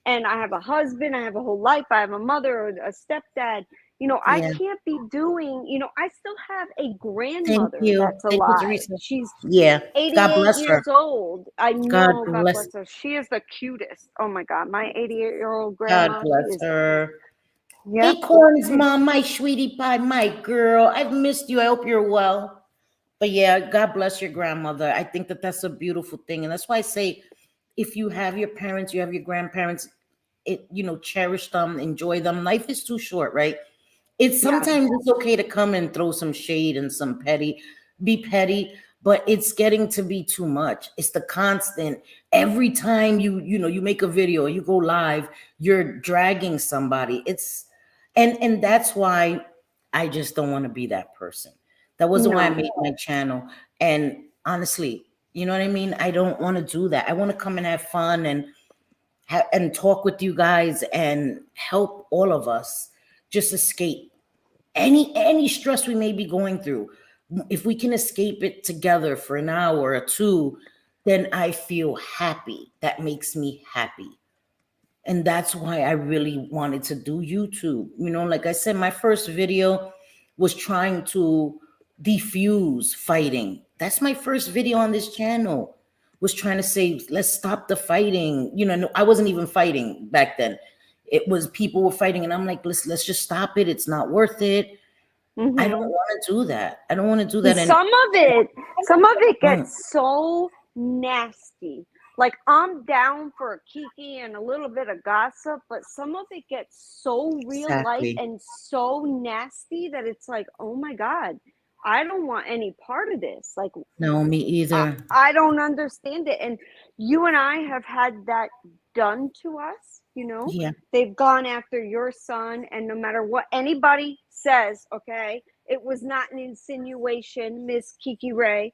And I have a husband. I have a whole life. I have a mother, a stepdad. I Yeah. can't be doing, I still have a grandmother Thank you. that's Thank you, alive. Teresa. She's Yeah. 88 God bless her. years old. I know, God bless- bless her. She is the cutest. Oh my God, my 88-year-old God grandma. bless her. Yep. Hey, Corns, Mom, my sweetie pie, my girl. I've missed you. I hope you're well. But yeah, God bless your grandmother. I think that that's a beautiful thing. And that's why I say, if you have your parents, you have your grandparents, cherish them, enjoy them. Life is too short, right? Sometimes it's okay to come and throw some shade and be petty, but it's getting to be too much. It's the constant. Every time you make a video, you go live, you're dragging somebody. And that's why I just don't want to be that person. That wasn't why I made my channel. And honestly, you know what I mean? I don't want to do that. I want to come and have fun and talk with you guys and help all of us just escape any stress we may be going through. If we can escape it together for an hour or two, then I feel happy. That makes me happy. And that's why I really wanted to do YouTube. Like I said, my first video was trying to defuse fighting. That's my first video on this channel, was trying to say, let's stop the fighting. I wasn't even fighting back then. It was people were fighting, and I'm like, let's just stop it. It's not worth it. I don't Mhm. want to do that. I don't want to do And that. And some of it Mm, gets so nasty. Like I'm down for a kiki and a little bit of gossip, but some of it gets so real life exactly. and so nasty that it's like, oh my God, I don't want any part of this. Like No, me I, either. I don't understand it. And you and I have had that done to us, you know. Yeah. They've gone after your son, and no matter what anybody says, okay, it was not an insinuation. Miss Kiki Ray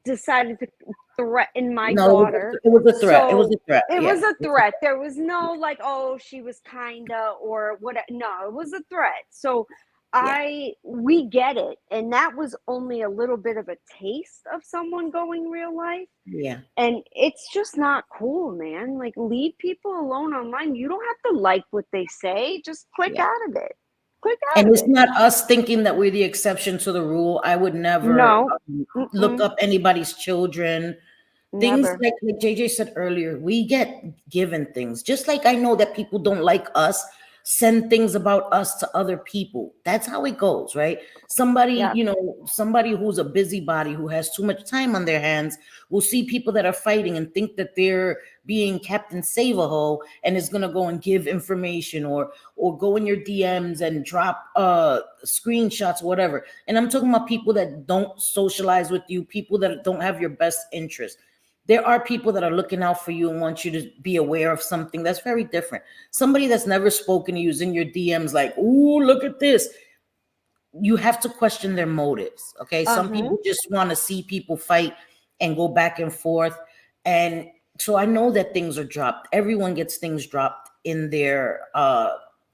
decided to threaten my No, daughter. it was a threat. It was So a threat. it Yeah. was a threat. There was no like, oh, she was kinda or what. No, it was a threat. So Yeah. we get it. And that was only a little bit of a taste of someone going real life. Yeah. And it's just not cool, man. Like, leave people alone online. You don't have to like what they say. Just click Yeah. out of it. Click out And of it's it. not us thinking that we're the exception to the rule. I would never No, look mm-mm, up anybody's children. Things never. like JJ said earlier, we get given things. Just like I know that people don't like us, send things about us to other people. That's how it goes, right? Somebody, Yeah. somebody who's a busybody who has too much time on their hands will see people that are fighting and think that they're being Captain Save-A-Ho and is gonna go and give information or go in your DMs and drop screenshots, whatever. And I'm talking about people that don't socialize with you, people that don't have your best interest. There are people that are looking out for you and want you to be aware of something. That's very different. Somebody that's never spoken to you is in your DMs like, ooh, look at this. You have to question their motives. Okay. Some Uh-huh. people just want to see people fight and go back and forth. And so I know that things are dropped. Everyone gets things dropped in their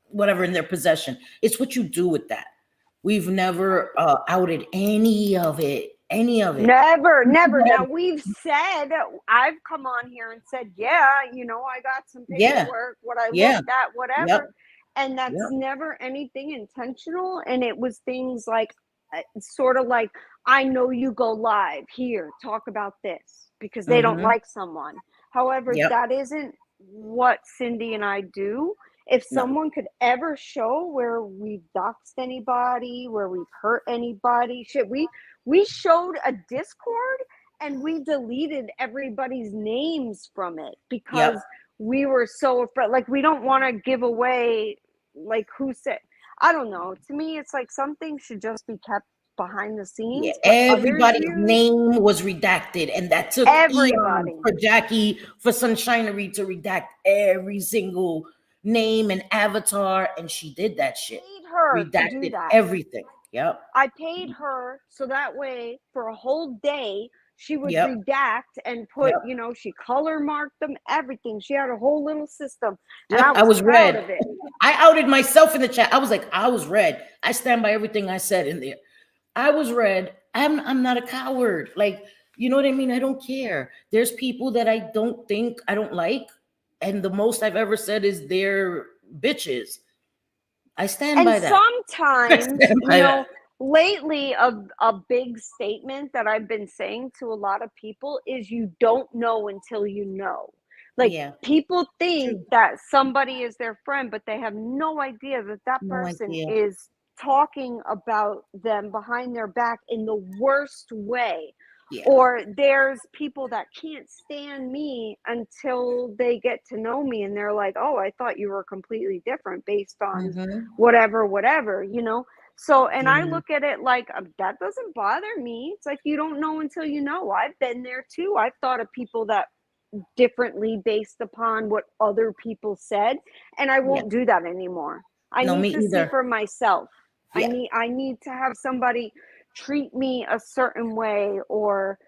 whatever in their possession. It's what you do with that. We've never outed any of it. Any of it. Never, never. Now we've said, I've come on here and said, yeah, I got some Yeah. paperwork, what I Yeah. looked at, Yep. whatever. And that's Yep. never anything intentional. And it was things like, sort of like, I know you go live here, talk about this because they don't Mm-hmm. like someone. However, Yep. that isn't what Cindy and I do. If No. someone could ever show where we've doxed anybody, where we've hurt anybody, shit, we showed a Discord and we deleted everybody's names from it because Yep. we were so afraid. Like, we don't want to give away, like, who said, I don't know. To me, it's like something should just be kept behind the Yeah. scenes, but others Everybody's use name was redacted, and that took eons everybody. for Jackie for Sunshinery to redact every single name and avatar, and she did that shit. Paid her to do Redacted that. everything. Yep. I paid her so that way for a whole day she would Yep. redact and put, Yep. she color marked them, everything. She had a whole little system, and Yep. I I was was proud red. of it. I outed myself in the chat. I was like, I was red. I stand by everything I said in there. I was red. I'm not a coward. Like, you know what I mean? I don't care. There's people that I don't like, and the most I've ever said is they're bitches. I stand And by that. I sometimes, stand by that. lately a big statement that I've been saying to a lot of people is you don't know until you know. Like, Yeah. people think True. that somebody is their friend, but they have no idea that that No person idea. is talking about them behind their back in the worst way. Yeah. Or there's people that can't stand me until they get to know me and they're like, oh, I thought you were completely different based on Mm-hmm. whatever. So, and I Yeah. look at it like, that doesn't bother me. It's like, you don't know until you know. I've been there too. I've thought of people that differently based upon what other people said, and I Yeah. won't do that anymore. I No, need me to see either. for myself. Yeah. I need to have somebody treat me a certain way, or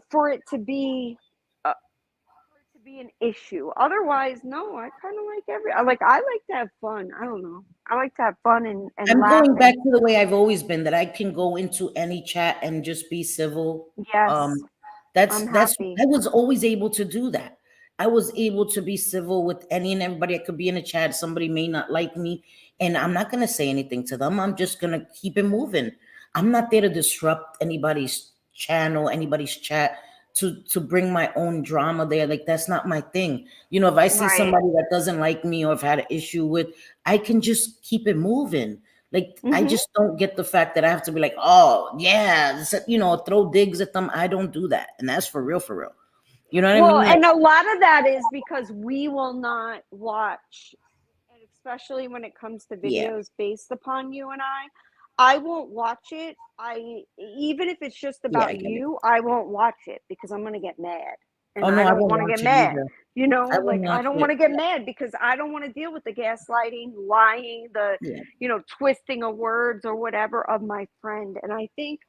for it to be an issue. Otherwise, no, I kind of like I like to have fun. I don't know. I like to have fun and I'm laugh. going back to the way I've always been, that I can go into any chat and just be civil. Yes, That's I'm happy. I was always able to do that. I was able to be civil with any and everybody. I could be in a chat. Somebody may not like me, and I'm not gonna say anything to them. I'm just gonna keep it moving. I'm not there to disrupt anybody's channel, anybody's chat, to bring my own drama there. Like, that's not my thing. If I see Right. somebody that doesn't like me or I've had an issue with, I can just keep it moving. Like, I just don't get the fact that I have to be like, oh yeah, throw digs at them. I don't do that. And that's for real, for real. You know what I Well, mean? Like, and a lot of that is because we will not watch, and especially when it comes to yeah. videos based upon you and I won't watch it. Even if it's just Yeah, I about get it. you, I won't watch it because I'm gonna get mad. And Oh no, I I don't won't want to watch get it mad. either. You know, I won't like I watch don't it. want to get mad because I don't want to deal with the gaslighting, lying, the Yeah. twisting of words or whatever of my friend. And I think,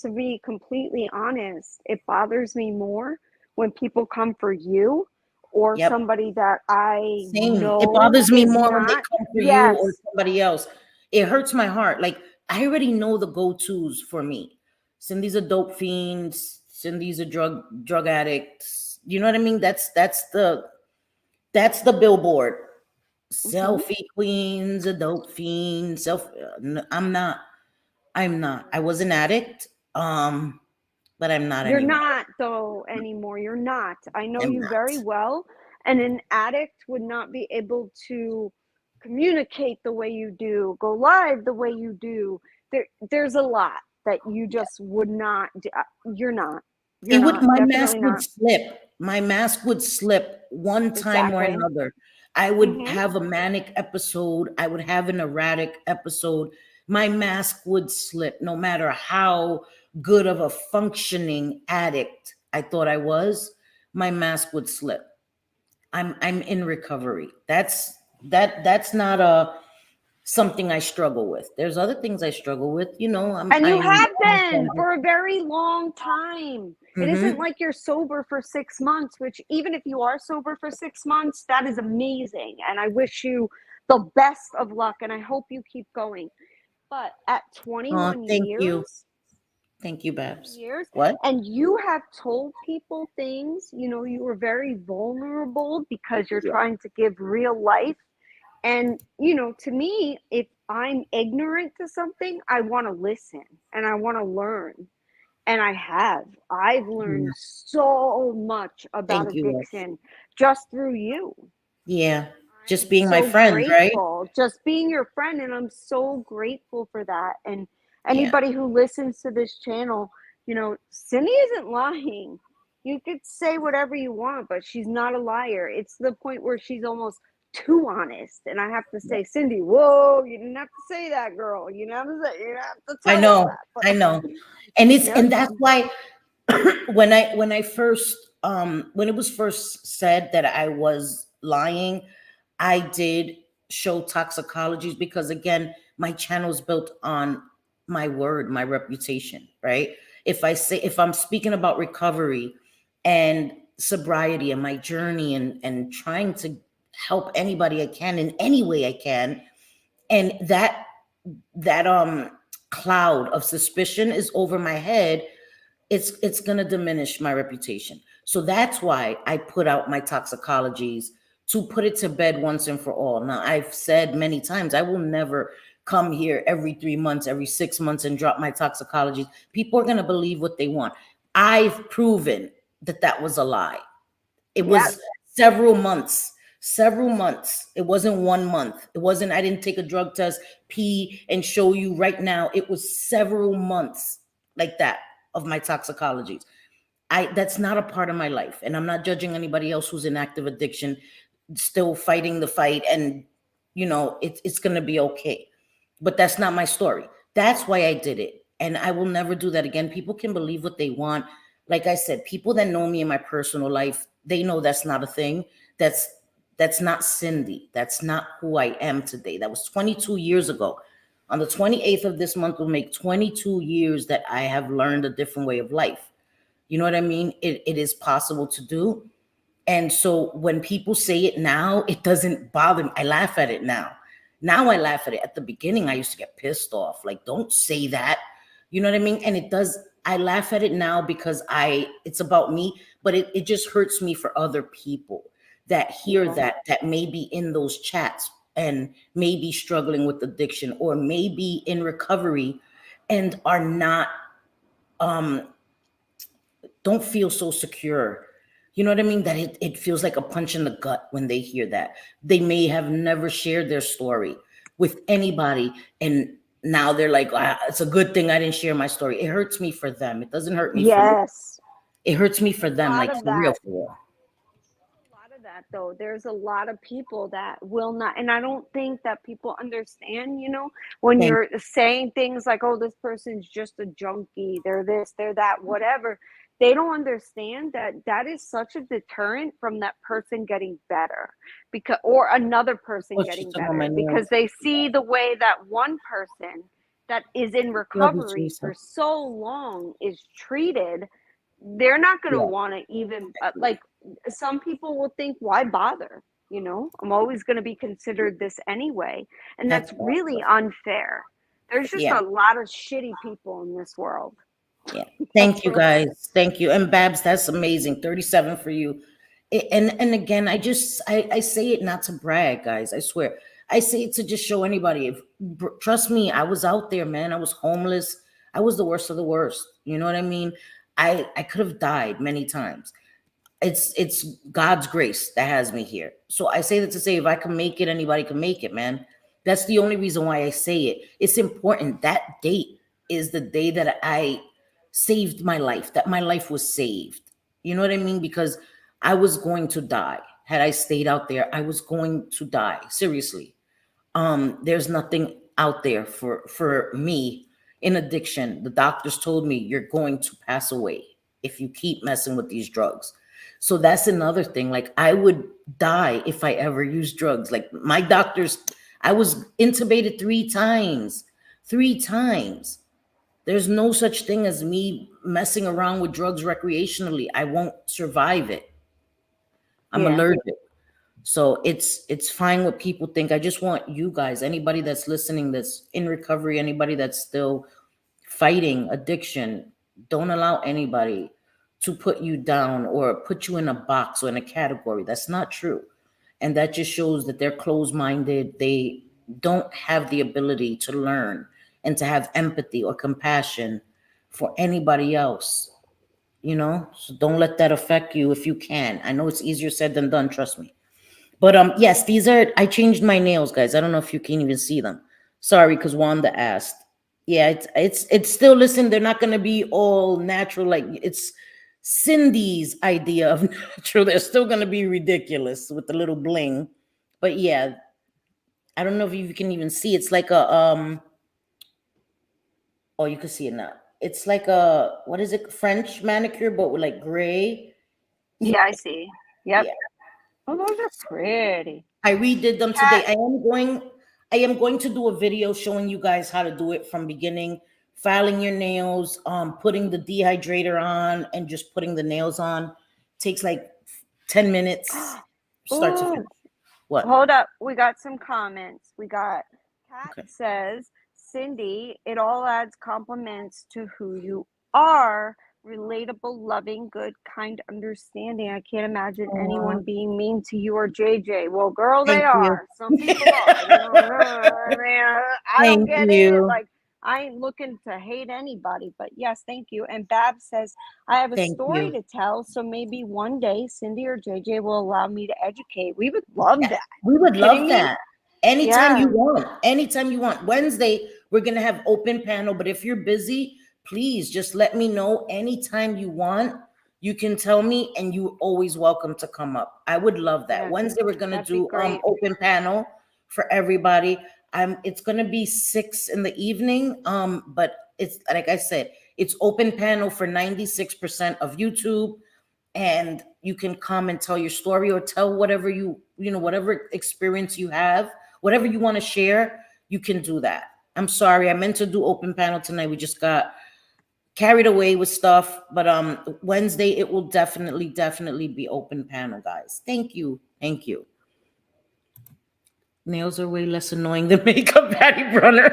to be completely honest, it bothers me more when people come for you or Yep. somebody that I Same. It know bothers me is more when they not. come for you or Yes. somebody else. It hurts my heart. Like, I already know the go-tos for me. Cindy's a dope fiend. Cindy's a drug addict. You know what I mean? That's the billboard. Mhm. Selfie queens, a dope fiend. I'm not. I was an addict. But I'm not You're anymore. not, though, anymore. You're not. I know I'm you very not. well. And an addict would not be able to communicate the way you do, go live the way you do. There's a lot that you just would not do. You're not. You're It would not. my mask Definitely would not. slip. My mask would slip one time or Exactly. another. I would Hmm. have a manic episode. I would have an erratic episode. My mask would slip no matter how good of a functioning addict I thought I was. My mask would slip. I'm in recovery. That's not a something I struggle with. There's other things I struggle with. And you I'm have been for a very long time. It isn't mm-hmm. like you're sober for 6 months, which, even if you are sober for 6 months, that is amazing. And I wish you the best of luck and I hope you keep going. But at Oh, 21 thank you. years, Thank you, Babs. years, What? and you have told people things, you were very vulnerable because you're Yeah. trying to give real life. And, to me, if I'm ignorant to something, I want to listen and I want to learn. And I've learned Yeah. so much about Thank you, love. addiction just through you. Yeah. I'm Just being my so friend, right? grateful, just being your friend. And I'm so grateful for that. And Yeah. anybody who listens to this channel, Cindy isn't lying. You could say whatever you want, but she's not a liar. It's the point where she's almost too honest. And I have to say, Cindy, whoa, you didn't have to say that, girl. You didn't have to say, you didn't have to I tell all know. that. But, I know. And Yep. and that's why when I first when it was first said that I was lying, I did show toxicologies because, again, my channel's built on my word, my reputation, right? If I'm speaking about recovery and sobriety and my journey and trying to help anybody I can in any way I can, and that cloud of suspicion is over my head, it's going to diminish my reputation. So that's why I put out my toxicologies, to put it to bed once and for all. Now, I've said many times, I will never come here every 3 months, every 6 months and drop my toxicologies. People are going to believe what they want. I've proven that was a lie. It was Yes. several months. It wasn't 1 month. It wasn't, I didn't take a drug test, pee, and show you right now. It was several months like that of my toxicologies. That's not a part of my life. And I'm not judging anybody else who's in active addiction, still fighting the fight, and it's going to be okay. But that's not my story. That's why I did it. And I will never do that again. People can believe what they want. Like I said, people that know me in my personal life, they know that's not a thing. That's not Cindy. That's not who I am today. That was 22 years ago. On the 28th of this month will make 22 years that I have learned a different way of life. You know what I mean? It is possible to do. And so when people say it now, it doesn't bother me. I laugh at it now. Now I laugh at it. At the beginning, I used to get pissed off. Like, don't say that. You know what I mean? And it does. I laugh at it now because it's about me, but it just hurts me for other people that hear that may be in those chats and may be struggling with addiction or may be in recovery and are not, don't feel so secure. You know what I mean? That it feels like a punch in the gut when they hear that. They may have never shared their story with anybody, and now they're like, it's a good thing I didn't share my story. It hurts me for them. It doesn't hurt me for me. Yes. It hurts me for A them, lot like of for real, that. for real. A lot of that though. There's a lot of people that will not, and I don't think that people understand, when Thank you're saying things like, oh, this person's just a junkie, they're this, they're that, whatever. They don't understand that that is such a deterrent from that person getting better, because, or another person Oh, she's getting talking about my better, nails. because they see the way that one person that is in Love you, recovery Teresa. for so long is treated. They're not going to Yeah, want to even like, some people will think, why bother? I'm always going to be considered this anyway. And that's that's really unfair. There's just yeah, a lot of shitty people in this world. yeah. That's Thank you, what. guys. Thank you. And Babs, that's amazing. 37 for you. And again, I say it not to brag, guys. I swear. I say it to just show anybody. Trust me, I was out there, man. I was homeless. I was the worst of the worst. You know what I mean? I could have died many times. It's God's grace that has me here. So I say that to say, if I can make it, anybody can make it, man. That's the only reason why I say it. It's important. That date is the day that I saved my life, that my life was saved. You know what I mean? Because I was going to die. Had I stayed out there, I was going to die. Seriously. There's nothing out there for me in addiction. The doctors told me you're going to pass away if you keep messing with these drugs. So that's another thing. Like, I would die if I ever used drugs. Like, my doctors, I was intubated 3 times. 3 times. There's no such thing as me messing around with drugs recreationally. I won't survive it. I'm Yeah. allergic. So it's fine what people think. I just want you guys, anybody that's listening, that's in recovery, anybody that's still fighting addiction, don't allow anybody to put you down or put you in a box or in a category. That's not true. And that just shows that they're closed-minded. They don't have the ability to learn and to have empathy or compassion for anybody else, So don't let that affect you if you can. I know it's easier said than done, trust me. But yes, I changed my nails, guys. I don't know if you can even see them. Sorry, because Wanda asked. Yeah, it's still, listen, they're not gonna be all natural, like it's Cindy's idea of natural. They're still gonna be ridiculous with the little bling. But yeah, I don't know if you can even see. It's like a oh, you can see it now. It's like a, what is it, French manicure, but with like gray. Yeah, I see. Yep. Yeah. Oh, those are pretty. I redid them today. I am going to do a video showing you guys how to do it from beginning, filing your nails, putting the dehydrator on and just putting the nails on. Takes like 10 minutes. Start to Ooh, finish. What? hold up. We got some comments. We got Kat Okay. says, Cindy, it all adds compliments to who you are. Relatable, loving, good, kind, understanding. I can't imagine anyone being mean to you or JJ. Well, girl, they Thank you. are. Some people are. I don't Thank get it. you. Like, I ain't looking to hate anybody, but yes, thank you. And Bab says, I have a Thank story you. to tell, so maybe one day Cindy or JJ will allow me to educate. We would love that. We would Kidding love me? that. Anytime Yeah. you want. Anytime you want. Wednesday, we're going to have open panel. But if you're busy, please just let me know anytime you want. You can tell me, and you're always welcome to come up. I would love that. Yeah, Wednesday, we're going to that'd be do great. open panel for everybody. It's going to be 6 in the evening. But it's like I said, it's open panel for 96% of YouTube. And you can come and tell your story or tell whatever whatever experience you have, whatever you want to share, you can do that. I'm sorry, I meant to do open panel tonight. We just got carried away with stuff, but Wednesday it will definitely be open panel, guys. Thank you. Nails are way less annoying than makeup, Patty Brunner.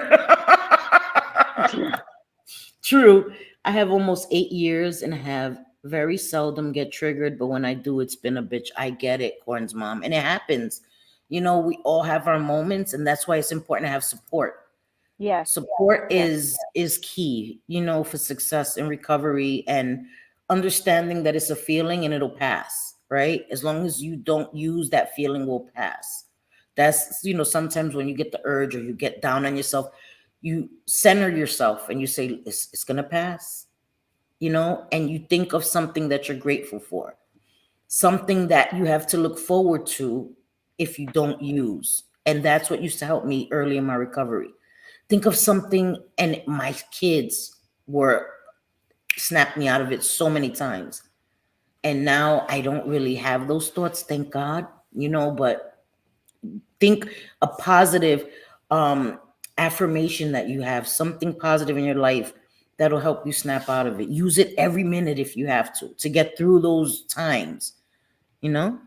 True. I have almost 8 years and have very seldom get triggered, but when I do, it's been a bitch. I get it, Corn's mom. And it happens. We all have our moments, and that's why it's important to have support. Yes. Support Yes. is key, for success and recovery, and understanding that it's a feeling and it'll pass, right? As long as you don't use that feeling, will pass. That's, sometimes when you get the urge or you get down on yourself, you center yourself and you say, it's going to pass, you know, and you think of something that you're grateful for, something that you have to look forward to if you don't use. And that's what used to help me early in my recovery. Think of something, and my kids were snapped me out of it so many times. And now I don't really have those thoughts, thank God, you know, but think a positive affirmation that you have, something positive in your life that'll help you snap out of it. Use it every minute if you have to get through those times, you know?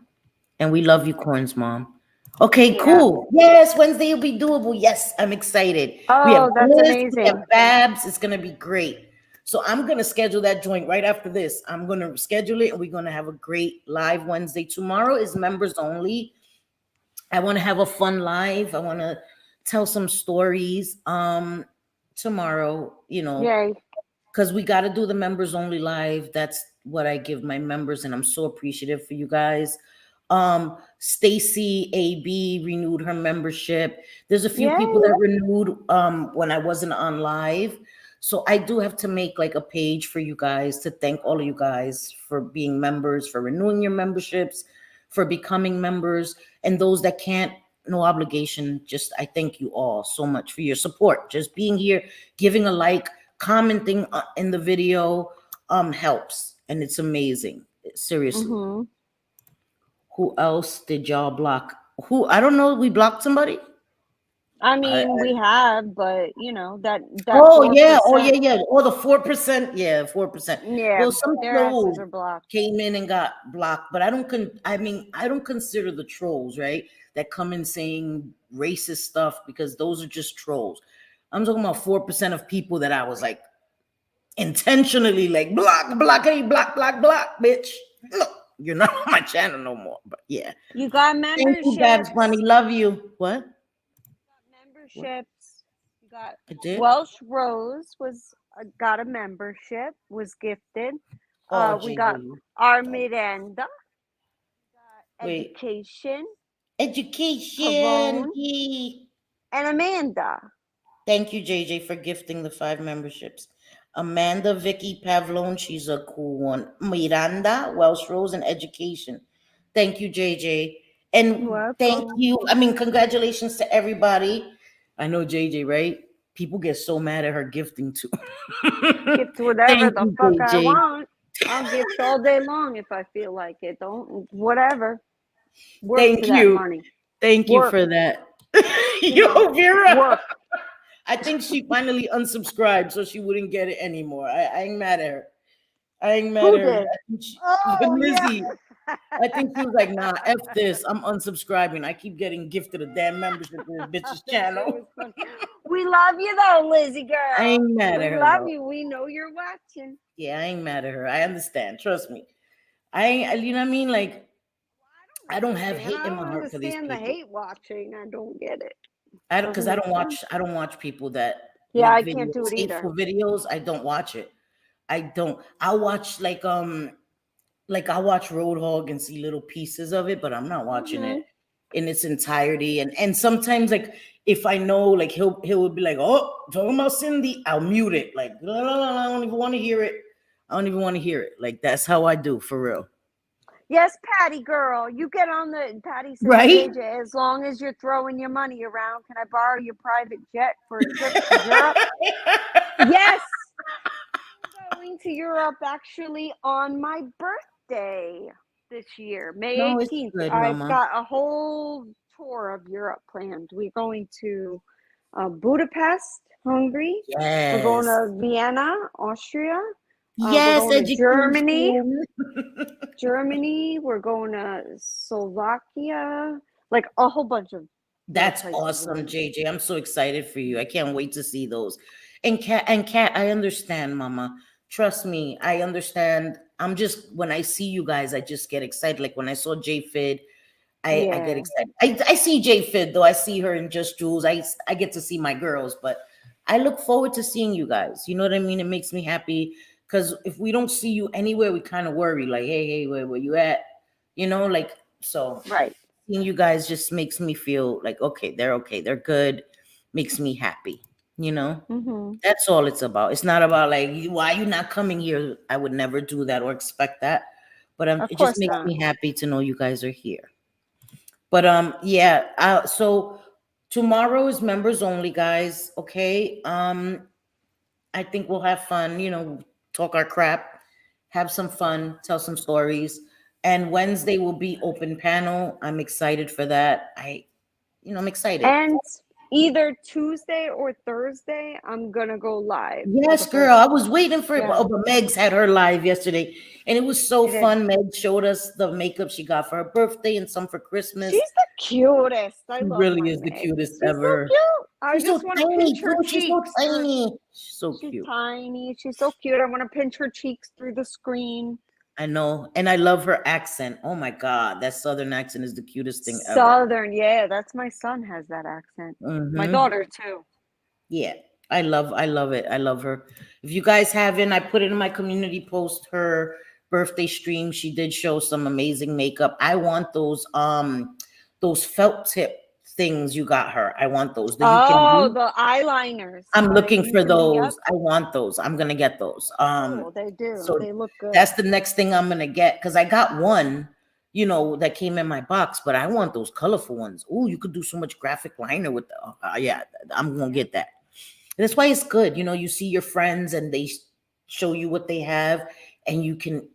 And we love you, Corns Mom. Okay, Yeah. cool. Yes, Wednesday will be doable. Yes, I'm excited. We have Oh, that's Liz, we amazing. have Babs. It's going to be great. So I'm going to schedule that joint right after this. I'm going to schedule it, and we're going to have a great live Wednesday. Tomorrow is members only. I want to have a fun live. I want to tell some stories tomorrow, you know, Yay. because we got to do the members only live. That's what I give my members, and I'm so appreciative for you guys. Stacy AB renewed her membership. There's a few people Yay. that renewed when I wasn't on live. So I do have to make like a page for you guys to thank all of you guys for being members, for renewing your memberships, for becoming members, and those that can't, no obligation. Just I thank you all so much for your support. Just being here, giving a like, commenting in the video helps, and it's amazing. Seriously. Mhm. Who else did y'all block? Who? I don't know. We blocked somebody. I mean, we have, but you know that Oh yeah. 4%. Oh yeah. Yeah. Oh, the 4%. Yeah, 4%. Yeah, Well, some their asses trolls are blocked. came in and got blocked, but I don't. I mean, I don't consider the trolls, right, that come in saying racist stuff, because those are just trolls. I'm talking about 4% of people that I was like intentionally like block, bitch. Look, you're not on my channel no more. But yeah. You got Thank you, memberships. Babs Bunny. Love you. What? Memberships. You got I did. Welsh Rose was got a membership, was gifted. Oh, We gee, got gee. our Miranda. We got Wait. Education Education. Pavone. Yee. and Amanda. Thank you, JJ, for gifting the 5 memberships. Amanda, Vicky, Pavlone, she's a cool one. Miranda, Welsh Rose, and Education. Thank you, JJ. And Welcome. thank you. I mean, congratulations to everybody. I know JJ, right? People get so mad at her gifting too. Gift whatever Thank the you, fuck I JJ. want. I'll gift all day long if I feel like it. Don't whatever. Work Thank for you. that money. Thank you Work. for that. You know, Yo, Vera. work. I think she finally unsubscribed so she wouldn't get it anymore. I ain't mad at her. I ain't mad Who at her. did? I think Oh Lizzie. yeah. I think she was like, nah, F this. I'm unsubscribing. I keep getting gifted a damn membership to this bitch's That channel. shit was funny. We love you though, Lizzie girl. I ain't mad We at her. love though. you. We know you're watching. Yeah, I ain't mad at her. I understand. Trust me. I ain't, you know what I mean? Like, I don't have hate in my heart for these understand the people. hate watching. I don't get it. I don't, because I Doesn't don't make watch. I don't watch people that Yeah, I make can't do videos, it either. hateful videos. I don't watch it. I don't. I watch like I watch Roadhog and see little pieces of it, but I'm not watching it in its entirety. And sometimes like if I know like he'll be like, oh, talking about Cindy, I'll mute it. Like, I don't even want to hear it. I don't even want to hear it. Like that's how I do for real. Yes, Patty girl, you get on the Patty says, Right? JJ, as long as you're throwing your money around, can I borrow your private jet for a trip to Europe? Yes. I'm going to Europe actually on my birthday this year, May No, it's 18th. good, I've Mama. got a whole tour of Europe planned. We're going to Budapest, Hungary. Yes. We're going to Vienna, Austria. Yes, we're going to Germany. education. Germany. We're going to Slovakia. Like a whole bunch of. That's places. awesome, JJ. I'm so excited for you. I can't wait to see those. And Kat, I understand, Mama. Trust me, I understand. I'm just when I see you guys, I just get excited. Like when I saw J Fid, I get excited. I see J Fid though. I see her in Just Jules. I get to see my girls, but I look forward to seeing you guys. You know what I mean? It makes me happy because if we don't see you anywhere, we kind of worry. Like, hey, where you at? You know, like so. Right. Seeing you guys just makes me feel like okay, they're good. Makes me happy. you know. Mm-hmm. That's all it's about. It's not about like, why you not coming here? I would never do that or expect that. But Of it just course makes not. me happy to know you guys are here. But yeah, so tomorrow is members only, guys. Okay. I think we'll have fun, talk our crap, have some fun, tell some stories. And Wednesday will be open panel. I'm excited for that. I'm excited. And either Tuesday or Thursday, I'm gonna go live for the Yes, girl. first I time. was waiting for it. Yeah, Oh, but Megs had her live yesterday, and it was so she did. fun. Meg showed us the makeup she got for her birthday and some for Christmas. She's the cutest. I She love really my is the Meg. cutest She's so ever. cute. I She's so just want to tiny, pinch her too. She's so cheeks. tiny. She's so She's cute. tiny. She's so cute. I want to pinch her cheeks through the screen. I know. And I love her accent. Oh my God. That Southern accent is the cutest thing ever. Southern, yeah. That's my son has that accent. My Mhm. daughter too. Yeah. I love it. I love her. If you guys haven't, I put it in my community post, her birthday stream. She did show some amazing makeup. I want those felt tip things you got her. I want those. The you can Oh, do. the eyeliners. I'm looking You for can do, those. yep. I want those. I'm gonna get those. Oh, they do. So They look good. that's the next thing I'm gonna get, because I got one, that came in my box, but I want those colorful ones. Oh, you could do so much graphic liner with the. Yeah, I'm gonna get that. That's why it's good. You see your friends and they show you what they have, and you can,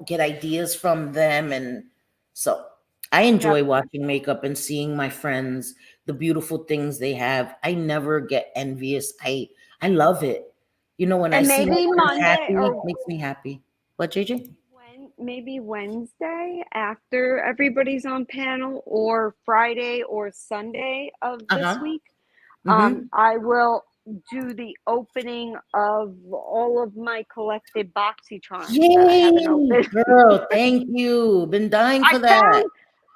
get ideas from them. And so I enjoy watching makeup and seeing my friends, the beautiful things they have. I never get envious. I love it. When I And see maybe someone Monday happy, it or makes me happy. What, JJ? maybe Wednesday after everybody's on panel, or Friday or Sunday of this Uh-huh. week. Mm-hmm. I will do the opening of all of my collected BoxyCharms that I haven't Yay, opened. girl! Thank you. Been dying for that.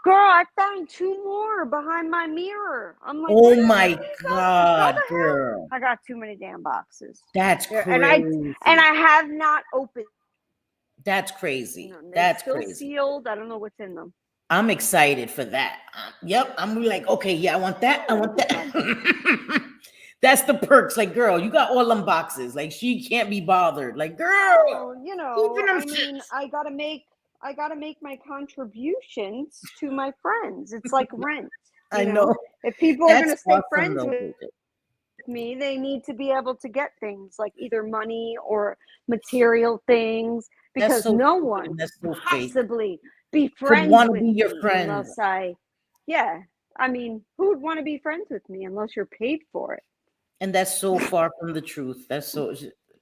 I found 2 more behind my mirror. I'm like, Oh where my did these go? How God, the hell? girl! I got too many damn boxes. That's Yeah, crazy. and I have not opened That's crazy. them. They're That's still crazy. sealed. I don't know what's in them. I'm excited for that. Yep. I'm like, okay, yeah, I want that. I want that. That's the perks. Like, girl, you got all them boxes. Like, she can't be bothered. Like, girl, I mean, I gotta make my contributions to my friends. It's like rent. I know. If people are gonna That's stay awesome, friends though. with me, they need to be able to get things like either money or material things, because That's so no stupid, one and that's so could fake. possibly be Could friends want to with be your me friend. unless I mean, who would want to be friends with me unless you're paid for it? And that's so far from the truth. That's so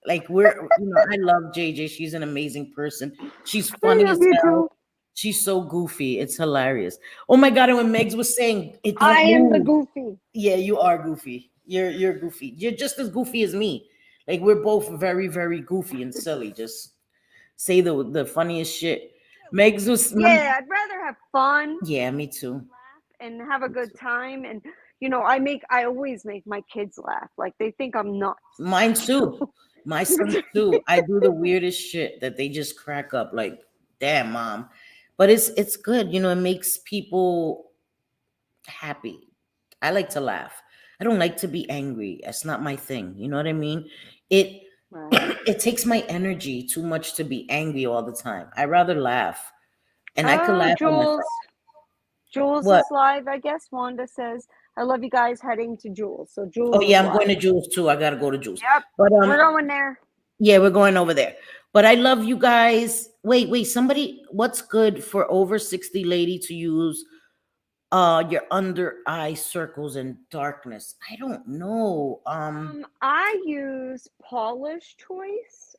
like I love JJ. She's an amazing person. She's funny as hell. She's so goofy. It's hilarious. Oh my God. And when Megs was saying it don't I am the move. goofy. Yeah, you are goofy. You're goofy. You're just as goofy as me. Like, we're both very, very goofy and silly. Just say the funniest shit. Megs was Yeah, I'd rather have fun. Yeah, me too. Laugh and have a good time. And I always make my kids laugh. Like, they think I'm nuts. Mine too. My son too. I do the weirdest shit that they just crack up. Like, damn, mom. But it's good. It makes people happy. I like to laugh. I don't like to be angry. That's not my thing. You know what I mean? It it takes my energy too much to be angry all the time. I rather laugh. And I could laugh on myself. Jules What? is live, I guess. Wanda says, I love you guys, heading to Jules. So Jules. Oh yeah, is I'm going to live. Jules too. I gotta go to Jules. Yep. But We're going there. yeah, we're going over there. But I love you guys. Wait, somebody, what's good for over 60 lady to use your under eye circles and darkness? I don't know. I use Paula's Choice.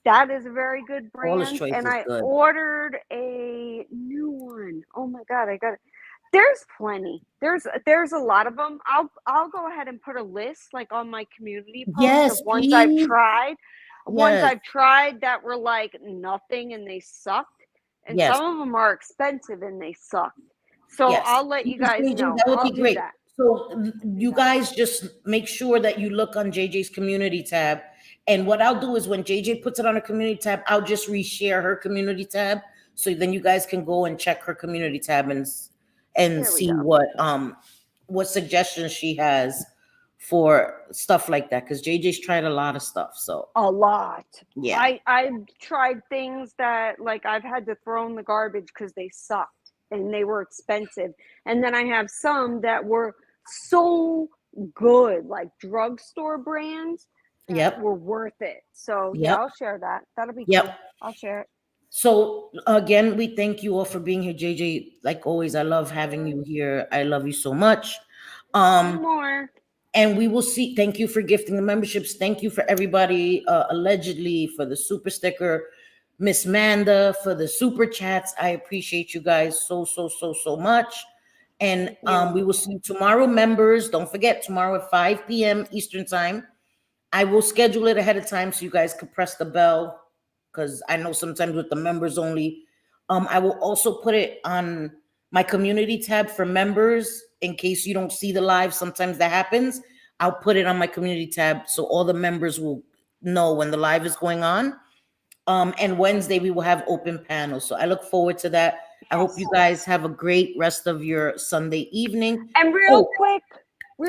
That is a very good brand. Paula's Choice and is I good. ordered a new one. Oh my God, I got it. There's plenty. There's a lot of them. I'll go ahead and put a list like on my community post Yes, of ones I've please. tried. Ones Yes. I've tried that were like nothing and they sucked. And Yes. some of them are expensive and they sucked. So Yes. I'll let you guys JJ, know. that would I'll be do great. that. So you guys just make sure that you look on JJ's community tab. And what I'll do is when JJ puts it on her community tab, I'll just reshare her community tab. So then you guys can go and check her community tab and There we see go. what suggestions she has for stuff like that, because JJ's tried a lot of stuff. So A lot. yeah. I've tried things that like I've had to throw in the garbage because they sucked and they were expensive. And then I have some that were so good, like drugstore brands that Yep. were worth it. So yeah, Yep. I'll share that. That'll be Yep. cool. I'll share it. So again, we thank you all for being here, JJ. Like always, I love having you here. I love you so much. One more. And we will see. Thank you for gifting the memberships. Thank you for everybody, allegedly, for the super sticker. Miss Manda for the super chats. I appreciate you guys so much. And we will see you tomorrow, members. Don't forget, tomorrow at 5 p.m. Eastern time. I will schedule it ahead of time so you guys can press the bell, because I know sometimes with the members only. I will also put it on my community tab for members in case you don't see the live. Sometimes that happens. I'll put it on my community tab so all the members will know when the live is going on. And Wednesday we will have open panels. So I look forward to that. I hope you guys have a great rest of your Sunday evening. And real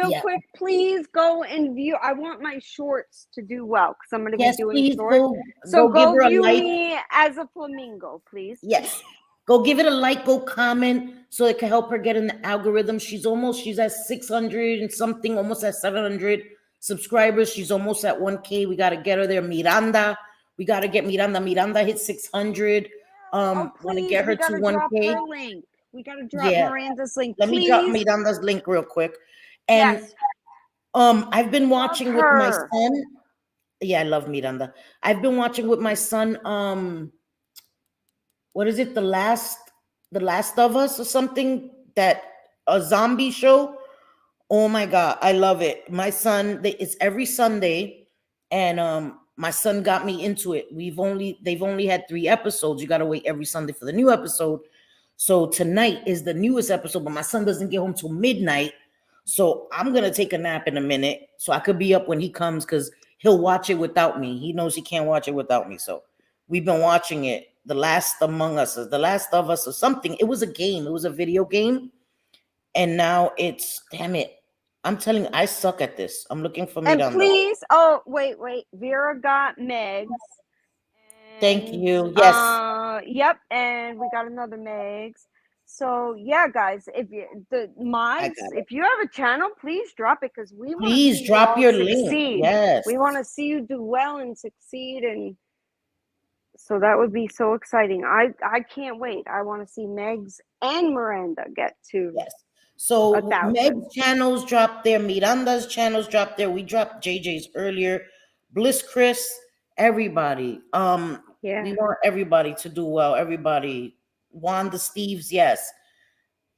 Yeah. quick, please go and view. I want my shorts to do well because I'm going to Yes, be doing please shorts. go give her a view like. me as a flamingo, please. Yes. Go give it a like, go comment so it can help her get in the algorithm. She's at 600 and something, almost at 700 subscribers. She's almost at 1K. We got to get her there. Miranda. We got to get Miranda. Miranda hit 600. Want to get her to 1K. Her link. We got to drop Yeah. Miranda's link. Let me drop Miranda's link real quick. And Yes. I've been watching with my her. son. Yeah, I love Miranda. I've been watching with my son. What is it? The Last of Us or something, that a zombie show. Oh my God, I love it. My son, it's every Sunday, and my son got me into it. They've only had 3 episodes. You got to wait every Sunday for the new episode. So tonight is the newest episode, but my son doesn't get home till midnight. So I'm gonna take a nap in a minute so I could be up when he comes, because he'll watch it without me. He knows he can't watch it without me. So we've been watching it. The Last of Us or something. It was a game. It was a video game. And now it's, damn it. I'm telling you, I suck at this. I'm looking for Miranda. And please, wait. Vera got Megs. Thank you. Yes. Yep. And we got another Megs. So yeah, guys, if you have a channel, please drop it, because we want Please drop your succeed. link. Yes. We want to see you do well and succeed, and so that would be so exciting. I can't wait. I want to see Megs and Miranda get to. Yes. So 1,000. Meg's channels dropped there. Miranda's channels dropped there. We dropped JJ's earlier. Bliss Chris, everybody. Yeah. We want everybody to do well. Everybody. Wanda Steves, yes.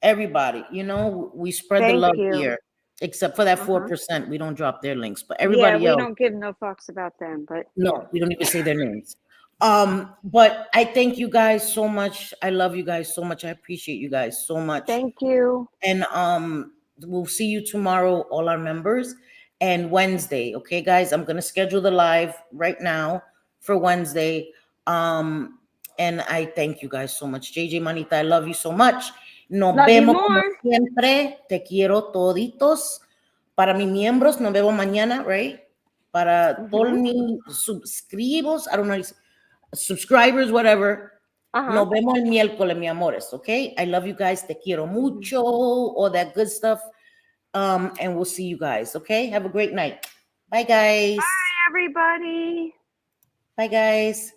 Everybody. We spread the love here. Except for that 4%. We don't drop their links. But everybody else. We don't give no fucks about them. But no, we don't even say their names. But I thank you guys so much. I love you guys so much. I appreciate you guys so much. Thank you. And we'll see you tomorrow, all our members, and Wednesday. Okay, guys, I'm gonna schedule the live right now for Wednesday. And I thank you guys so much. JJ Manita, I love you so much. Nos vemos como siempre. Te quiero toditos. Para mis miembros, nos vemos mañana, right? Para todos mis subscribers, I don't know, subscribers, whatever. Nos vemos el miércoles, mi amores, okay? I love you guys. Te quiero mucho. All that good stuff. And we'll see you guys, okay? Have a great night. Bye, guys. Bye, everybody. Bye, guys.